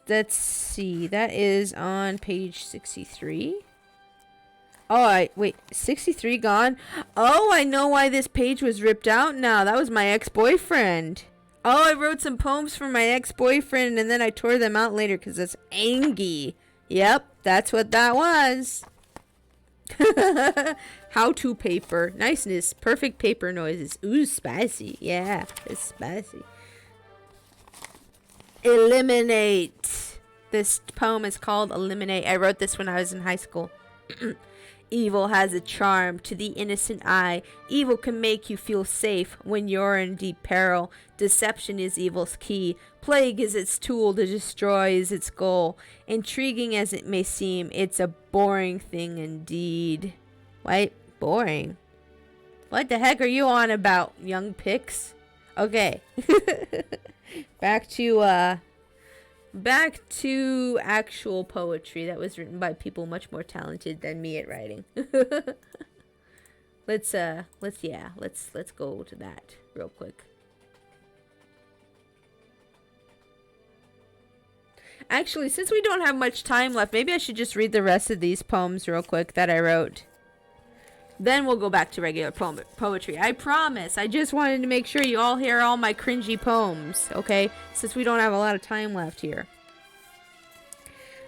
Speaker 1: Let's see. That is on page 63. Oh, wait. 63 gone? Oh, I know why this page was ripped out now. That was my ex-boyfriend. Oh, I wrote some poems for my ex-boyfriend and then I tore them out later because it's angry. Yep, that's what that was. How-to paper. Niceness. Perfect paper noises. Ooh, spicy. Yeah, it's spicy. Eliminate. This poem is called Eliminate. I wrote this when I was in high school. Evil has a charm to the innocent eye. Evil can make you feel safe when you're in deep peril. Deception is evil's key. Plague is its tool to destroy is its goal. Intriguing as it may seem, it's a boring thing indeed. What? Boring? What the heck are you on about, young pix? Okay. Back to actual poetry that was written by people much more talented than me at writing. Let's go to that real quick. Actually, since we don't have much time left, maybe I should just read the rest of these poems real quick that I wrote. Then we'll go back to regular poetry. I promise. I just wanted to make sure you all hear all my cringy poems, okay? Since we don't have a lot of time left here.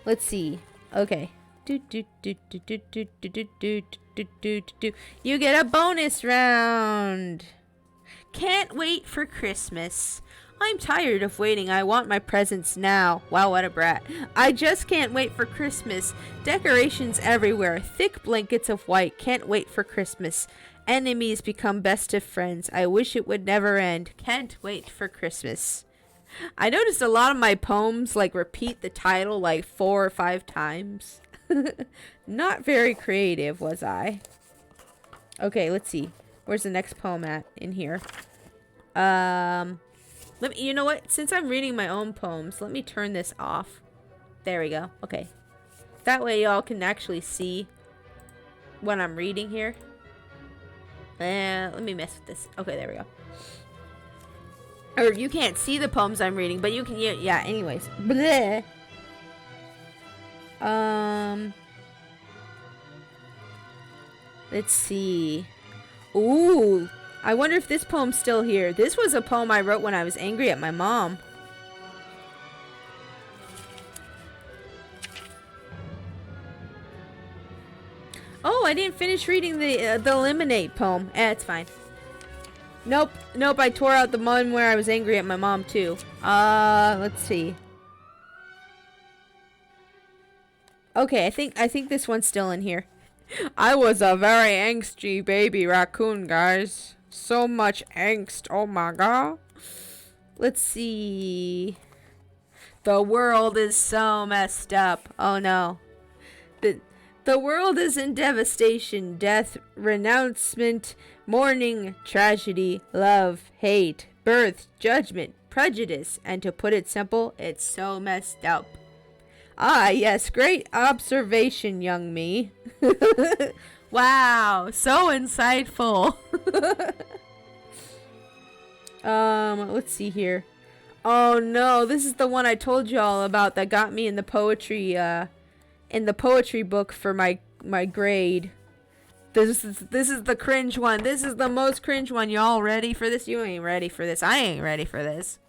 Speaker 1: Let's see. Okay. You get a bonus round. Can't wait for Christmas. I'm tired of waiting. I want my presents now. Wow, what a brat. I just can't wait for Christmas. Decorations everywhere. Thick blankets of white. Can't wait for Christmas. Enemies become best of friends. I wish it would never end. Can't wait for Christmas. I noticed a lot of my poems like repeat the title like 4 or 5 times. Not very creative, was I? Okay, let's see. Where's the next poem at in here? You know what? Since I'm reading my own poems, let me turn this off. There we go. Okay. That way y'all can actually see what I'm reading here. Let me mess with this. Okay, there we go. Or you can't see the poems I'm reading, but you can, yeah, anyways. Bleh. Let's see. Ooh. I wonder if this poem's still here. This was a poem I wrote when I was angry at my mom. Oh, I didn't finish reading the Eliminate poem. It's fine. Nope, I tore out the one where I was angry at my mom too. Let's see. Okay, I think this one's still in here. I was a very angsty baby raccoon, guys. So much angst. Oh my god. Let's see. The world is so messed up. Oh no. The world is in devastation, death, renouncement, mourning, tragedy, love, hate, birth, judgment, prejudice, and to put it simple, it's so messed up. Ah, yes, great observation, young me. Wow, so insightful. Let's see here. Oh no, this is the one I told y'all about that got me in the poetry book for my grade. This is the cringe one. This is the most cringe one. Y'all ready for this? You ain't ready for this. I ain't ready for this.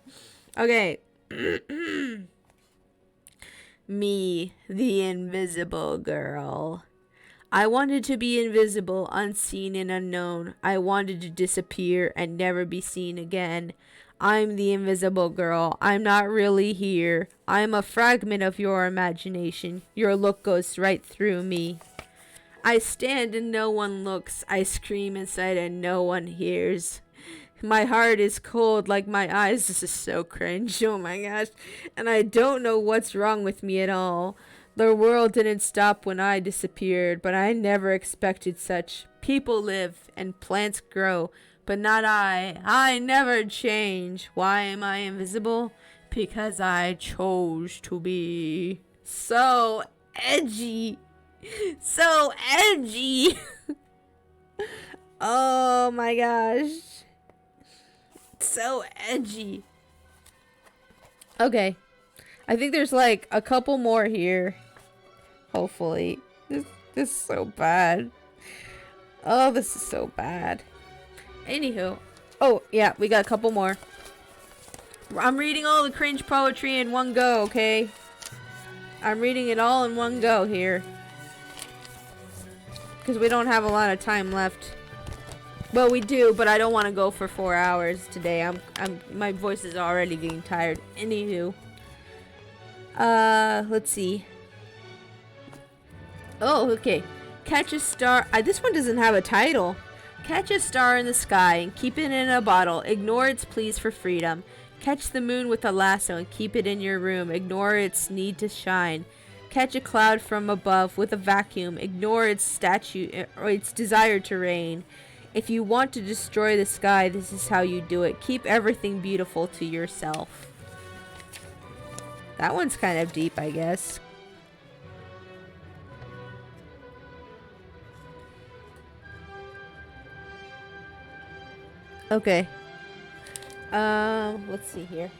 Speaker 1: Okay. Me, the invisible girl. I wanted to be invisible, unseen and unknown. I wanted to disappear and never be seen again. I'm the invisible girl. I'm not really here. I'm a fragment of your imagination. Your look goes right through me. I stand and no one looks. I scream inside and no one hears. My heart is cold like my eyes. This is so cringe. Oh my gosh. And I don't know what's wrong with me at all. The world didn't stop when I disappeared, but I never expected such. People live and plants grow, but not I. I never change. Why am I invisible? Because I chose to be. So edgy. So edgy. Oh my gosh. So edgy. Okay. I think there's like a couple more here. Hopefully. This is so bad. Oh, this is so bad. Anywho. Oh, yeah, we got a couple more. I'm reading all the cringe poetry in one go, okay? I'm reading it all in one go here. Because we don't have a lot of time left. Well, we do, but I don't want to go for 4 hours today. My voice is already getting tired. Anywho. Let's see. Oh, okay. Catch a star. This one doesn't have a title. Catch a star in the sky and keep it in a bottle. Ignore its pleas for freedom. Catch the moon with a lasso and keep it in your room. Ignore its need to shine. Catch a cloud from above with a vacuum. Ignore its statue or its desire to rain. If you want to destroy the sky, this is how you do it. Keep everything beautiful to yourself. That one's kind of deep, I guess. Okay. Let's see here.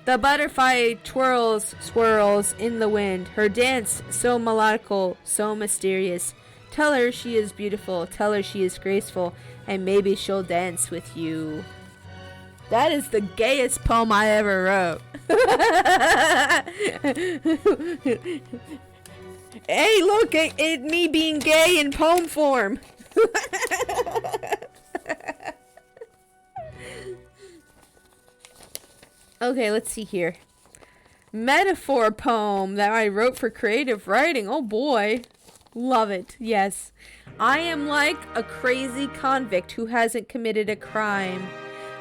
Speaker 1: The butterfly swirls in the wind. Her dance, so melodical, so mysterious. Tell her she is beautiful. Tell her she is graceful. And maybe she'll dance with you. That is the gayest poem I ever wrote. Hey, look at me being gay in poem form. Okay, let's see here. Metaphor poem that I wrote for creative writing. Oh boy. Love it. Yes. I am like a crazy convict who hasn't committed a crime.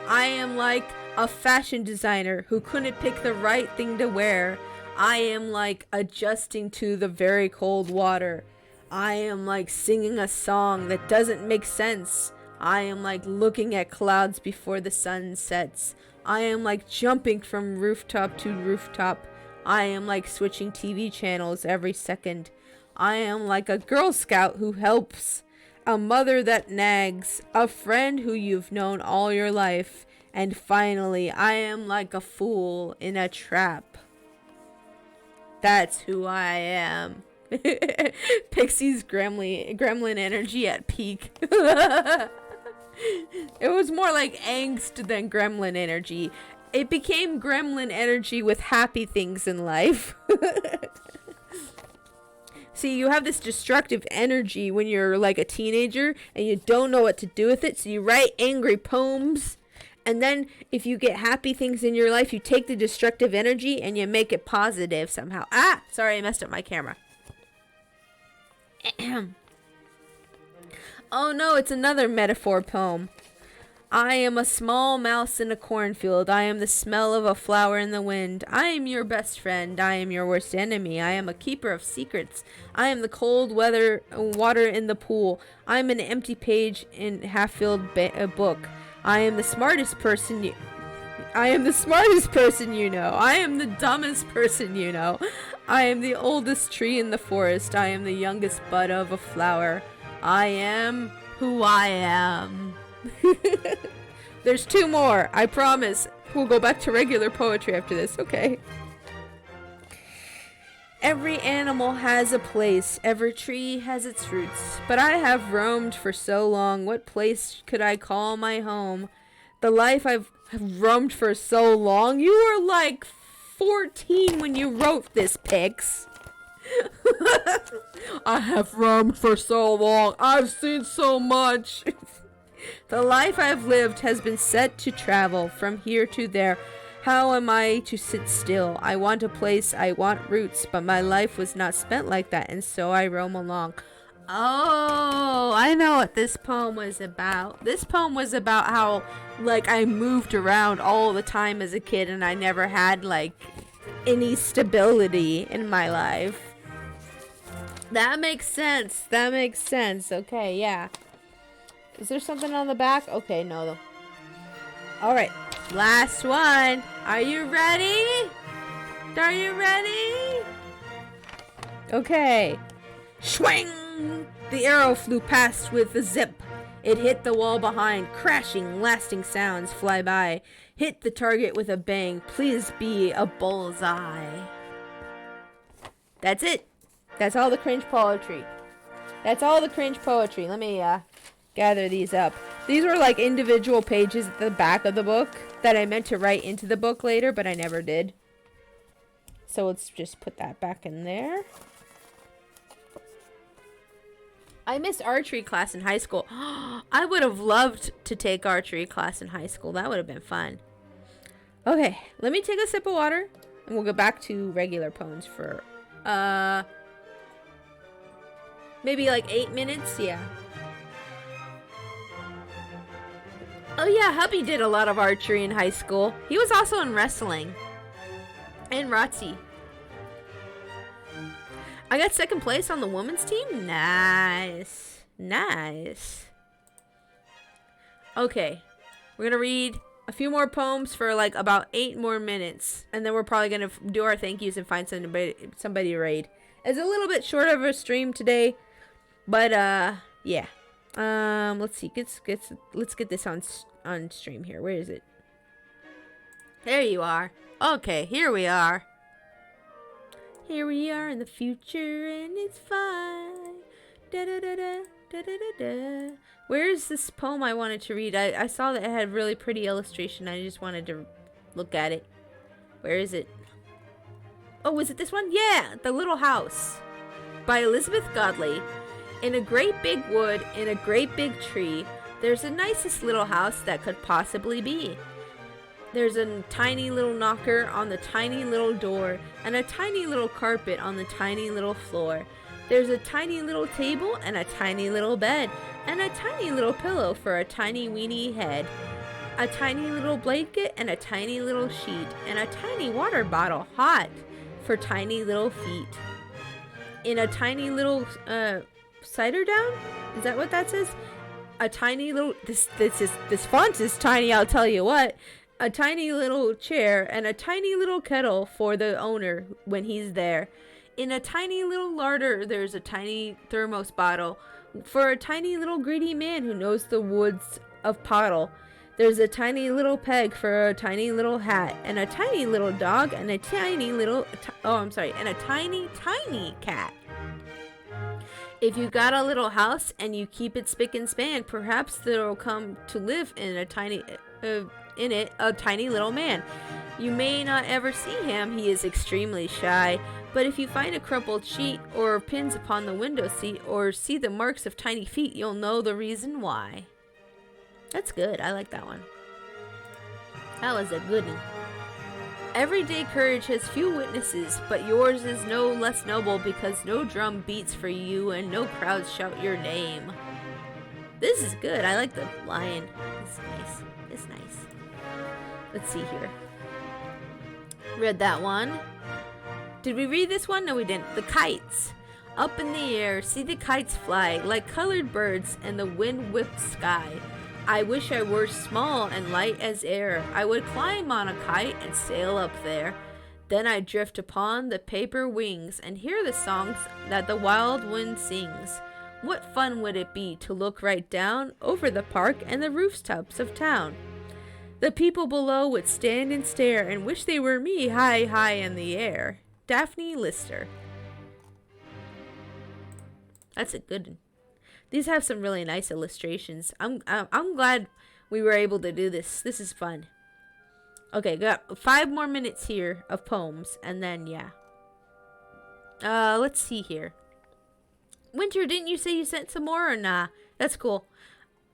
Speaker 1: I am like a fashion designer who couldn't pick the right thing to wear. I am like adjusting to the very cold water. I am like singing a song that doesn't make sense. I am like looking at clouds before the sun sets. I am like jumping from rooftop to rooftop. I am like switching TV channels every second. I am like a Girl Scout who helps, a mother that nags, a friend who you've known all your life, and finally, I am like a fool in a trap. That's who I am. Pixie's gremlin energy at peak. It was more like angst than gremlin energy. It became gremlin energy with happy things in life. See, you have this destructive energy when you're like a teenager and you don't know what to do with it, so you write angry poems. And then if you get happy things in your life, you take the destructive energy and you make it positive somehow. Ah, sorry, I messed up my camera. Oh no, it's another metaphor poem. I am a small mouse in a cornfield. I am the smell of a flower in the wind. I am your best friend. I am your worst enemy. I am a keeper of secrets. I am the cold water in the pool. I am an empty page in half-filled book. I am the smartest person you know. I am the dumbest person you know. I am the oldest tree in the forest. I am the youngest bud of a flower. I am who I am. There's 2 more, I promise. We'll go back to regular poetry after this, okay? Every animal has a place, every tree has its roots. But I have roamed for so long, what place could I call my home? The life I've roamed for so long? You were like 14 when you wrote this, Pix. I have roamed for so long. I've seen so much. The life I've lived has been set to travel from here to there. How am I to sit still? I want a place, I want roots, but my life was not spent like that, and so I roam along. Oh, I know what this poem was about. This poem was about how, like, I moved around all the time as a kid, and I never had, like, any stability in my life. That makes sense. That makes sense. Okay, yeah. Is there something on the back? Okay, no, though. Alright, last one. Are you ready? Are you ready? Okay. Swing! The arrow flew past with a zip. It hit the wall behind. Crashing, lasting sounds fly by. Hit the target with a bang. Please be a bullseye. That's it. That's all the cringe poetry. That's all the cringe poetry. Let me gather these up. These were like individual pages at the back of the book that I meant to write into the book later, but I never did. So let's just put that back in there. I missed archery class in high school. I would have loved to take archery class in high school. That would have been fun. Okay, let me take a sip of water, and we'll go back to regular poems for, maybe like 8 minutes? Yeah. Oh yeah, hubby did a lot of archery in high school. He was also in wrestling. And ROTC. I got second place on the women's team? Nice. Nice. Okay. We're gonna read a few more poems for like about 8 more minutes. And then we're probably gonna do our thank yous and find somebody to raid. It's a little bit short of a stream today. But, yeah. Let's see. Let's get this on stream here. Where is it? There you are. Okay, here we are. Here we are in the future, and it's fine. Da da da da da da da da. Where's this poem I wanted to read? I saw that it had really pretty illustration. I just wanted to look at it. Where is it? Oh, is it this one? Yeah, The Little House by Elizabeth Godley. In a great big wood, in a great big tree, there's the nicest little house that could possibly be. There's a tiny little knocker on the tiny little door, and a tiny little carpet on the tiny little floor. There's a tiny little table, and a tiny little bed, and a tiny little pillow for a tiny weeny head. A tiny little blanket, and a tiny little sheet, and a tiny water bottle hot for tiny little feet. In a tiny little, cider down? Is that what that says? A tiny little, this font is tiny, I'll tell you what. A tiny little chair and a tiny little kettle for the owner when he's there. In a tiny little larder, there's a tiny thermos bottle for a tiny little greedy man who knows the woods of Pottle. There's a tiny little peg for a tiny little hat, and a tiny little dog, and a tiny little, and a tiny cat. If you got a little house and you keep it spick and span, perhaps there'll come to live in a tiny little man. You may not ever see him, he is extremely shy, but if you find a crumpled sheet or pins upon the window seat or see the marks of tiny feet, you'll know the reason why. That's good. I like that one. That was a good one. Everyday courage has few witnesses, but yours is no less noble because no drum beats for you and no crowds shout your name. This is good. I like the lion. It's nice. It's nice. Let's see here. Read that one. Did we read this one? No, we didn't. The kites. Up in the air, see the kites fly like colored birds in the wind-whipped sky. I wish I were small and light as air. I would climb on a kite and sail up there. Then I'd drift upon the paper wings and hear the songs that the wild wind sings. What fun would it be to look right down over the park and the rooftops of town? The people below would stand and stare and wish they were me high, high in the air. Daphne Lister. That's a good one. These have some really nice illustrations. I'm glad we were able to do this. This is fun. Okay, got 5 more minutes here of poems, and then yeah. Let's see here. Winter, didn't you say you sent some more or nah? That's cool.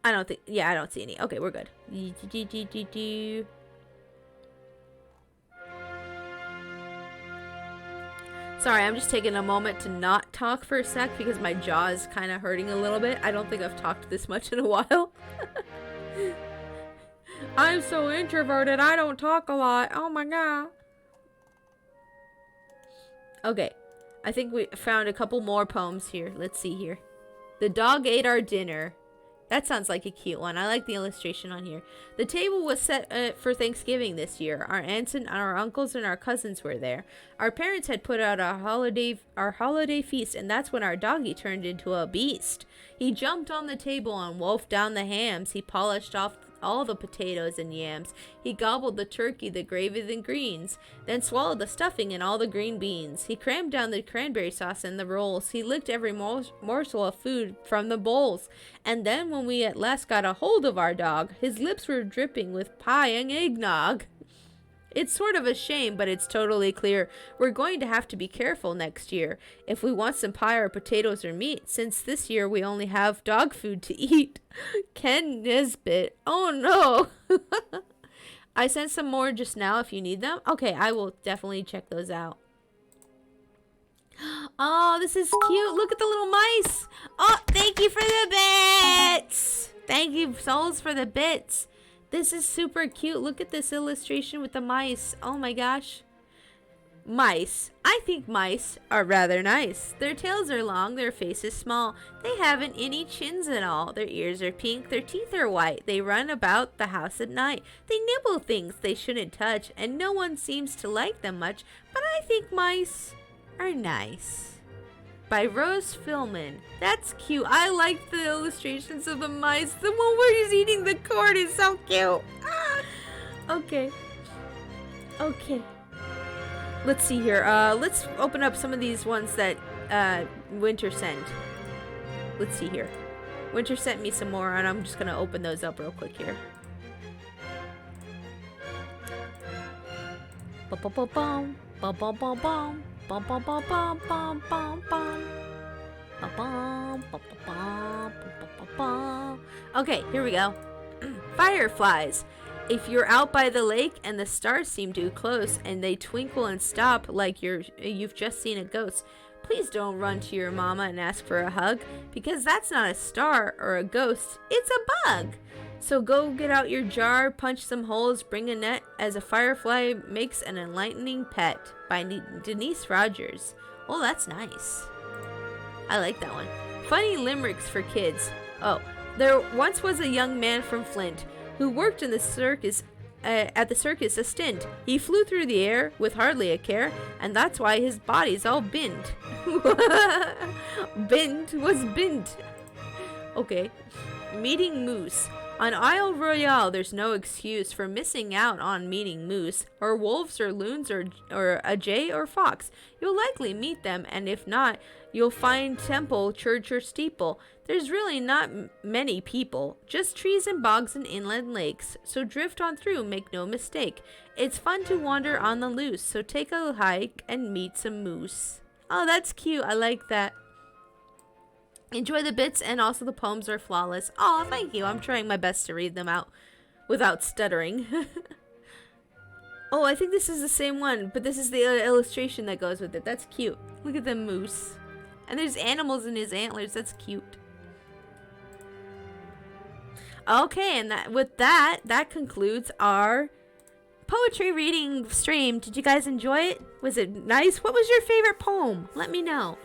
Speaker 1: I don't think, yeah, I don't see any. Okay, we're good. Sorry, I'm just taking a moment to not talk for a sec because my jaw is kind of hurting a little bit. I don't think I've talked this much in a while. I'm so introverted, I don't talk a lot. Oh my god. Okay, I think we found a couple more poems here. Let's see here. The dog ate our dinner. That sounds like a cute one. I like the illustration on here. The table was set for Thanksgiving this year. Our aunts and our uncles and our cousins were there. Our parents had put out our holiday feast, and that's when our doggy turned into a beast. He jumped on the table and wolfed down the hams. He polished off all the potatoes and yams. He gobbled the turkey, the gravy, the greens, then swallowed the stuffing and all the green beans. He crammed down the cranberry sauce and the rolls. He licked every morsel of food from the bowls. And then when we at last got a hold of our dog, his lips were dripping with pie and eggnog. It's sort of a shame, but it's totally clear we're going to have to be careful next year if we want some pie or potatoes or meat, since this year we only have dog food to eat. Ken Nisbet. Oh no. I sent some more just now if you need them. Okay, I will definitely check those out. Oh, this is cute. Look at the little mice. Oh, thank you for the bits. Thank you, souls, for the bits. This is super cute. Look at this illustration with the mice. Oh my gosh. Mice. I think mice are rather nice. Their tails are long, their faces small. They haven't any chins at all. Their ears are pink, their teeth are white. They run about the house at night. They nibble things they shouldn't touch, and no one seems to like them much, but I think mice are nice. By Rose Philman. That's cute. I like the illustrations of the mice. The one where he's eating the corn is so cute. Ah. Okay. Okay. Let's see here. Let's open up some of these ones that Winter sent. Let's see here. Winter sent me some more, and I'm just gonna open those up real quick here. Ba-ba-ba-bum. Ba-ba-ba-bum. Bum bum bum bum bum bum bum. Bum bum bum bum bum. Okay, here we go. Fireflies. If you're out by the lake and the stars seem too close and they twinkle and stop like you've just seen a ghost, please don't run to your mama and ask for a hug, because that's not a star or a ghost, it's a bug. So go get out your jar, punch some holes, bring a net, as a firefly makes an enlightening pet, by Denise Rogers. Oh, that's nice. I like that one. Funny limericks for kids. Oh, there once was a young man from Flint who worked in the circus at the circus a stint. He flew through the air with hardly a care, and that's why his body's all bent. Bent was bent. Okay. Meeting moose. On Isle Royale, there's no excuse for missing out on meeting moose, or wolves, or loons, or a jay or fox. You'll likely meet them, and if not, you'll find temple, church, or steeple. There's really not many people, just trees and bogs and inland lakes, so drift on through, make no mistake. It's fun to wander on the loose, so take a hike and meet some moose. Oh, that's cute. I like that. Enjoy the bits, and also the poems are flawless. Oh, thank you. I'm trying my best to read them out without stuttering. Oh, I think this is the same one, but this is the illustration that goes with it. That's cute. Look at the moose. And there's animals in his antlers. That's cute. Okay, and that concludes our poetry reading stream. Did you guys enjoy it? Was it nice? What was your favorite poem? Let me know.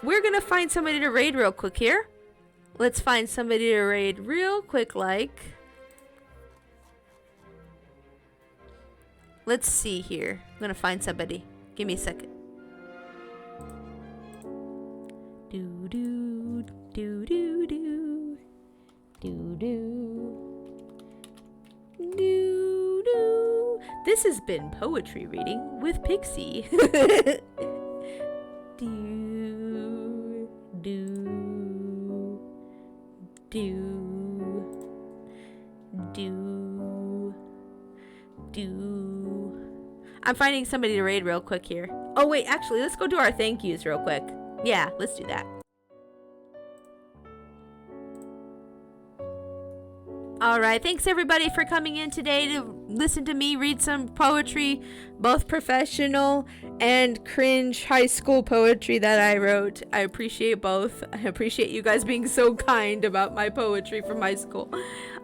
Speaker 1: We're gonna find somebody to raid real quick here. Let's find somebody to raid real quick, like. Let's see here. I'm gonna find somebody. Give me a second. Do do do do do do do do do. This has been poetry reading with Pixie. Do, do, do. I'm finding somebody to raid real quick here. Oh wait, actually, let's go do our thank yous real quick. Yeah, let's do that. All right, thanks everybody for coming in today to listen to me read some poetry, both professional and cringe high school poetry that I wrote. I appreciate both. I appreciate you guys being so kind about my poetry from high school.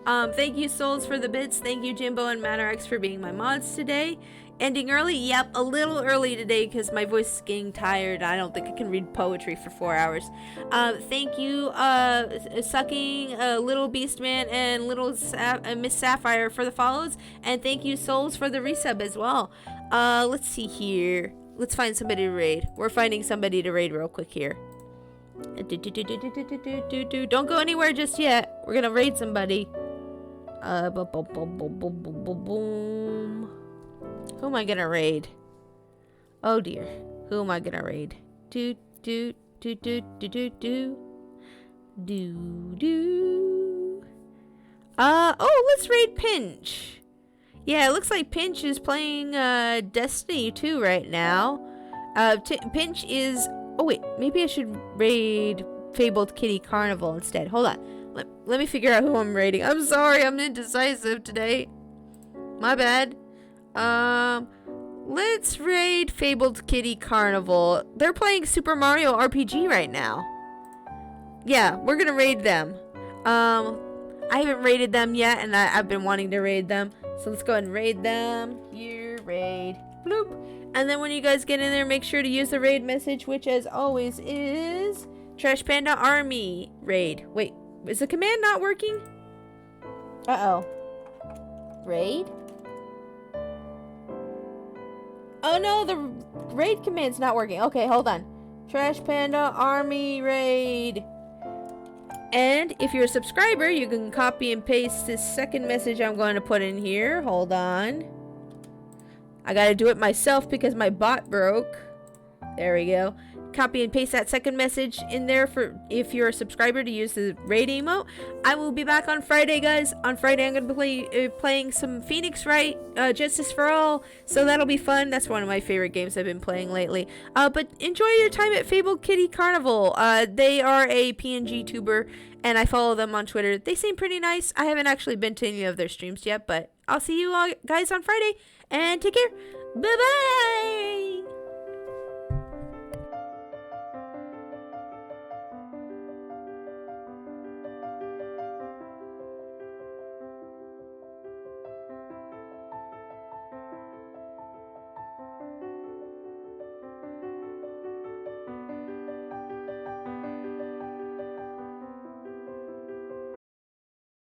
Speaker 1: Thank you, Souls, for the bits. Thank you, Jimbo and Mannerex, for being my mods today. Ending early? Yep, a little early today because my voice is getting tired. I don't think I can read poetry for 4 hours. Thank you, Sucking, Little Beastman, and Little Miss Sapphire for the follows. And thank you, Souls, for the resub as well. Let's see here. Let's find somebody to raid. We're finding somebody to raid real quick here. Don't go anywhere just yet. We're gonna raid somebody. Who am I gonna raid? Oh dear. Who am I gonna raid? Do. Oh, let's raid Pinch. Yeah, it looks like Pinch is playing Destiny 2 right now. Pinch is... Oh wait, maybe I should raid Fabled Kitty Carnival instead. Hold on. Let me figure out who I'm raiding. I'm sorry, I'm indecisive today. My bad. Let's raid Fabled Kitty Carnival. They're playing Super Mario RPG right now. Yeah, we're gonna raid them. I haven't raided them yet, and I've been wanting to raid them. So let's go ahead and raid them. Here, raid. Bloop. And then when you guys get in there, make sure to use the raid message, which as always is Trash Panda Army raid. Wait, is the command not working? Uh-oh. Raid? Oh no, the raid command's not working. Okay, hold on. Trash Panda Army raid. And if you're a subscriber, you can copy and paste this second message I'm going to put in here. Hold on. I gotta do it myself because my bot broke. There we go. Copy and paste that second message in there for if you're a subscriber to use the raid emote. I will be back on Friday, guys. On Friday, I'm going to be playing some Phoenix Wright, Justice for All. So that'll be fun. That's one of my favorite games I've been playing lately. But enjoy your time at Fabled Kitty Carnival. They are a PNG tuber, and I follow them on Twitter. They seem pretty nice. I haven't actually been to any of their streams yet, but I'll see you all guys on Friday. And take care. Bye-bye.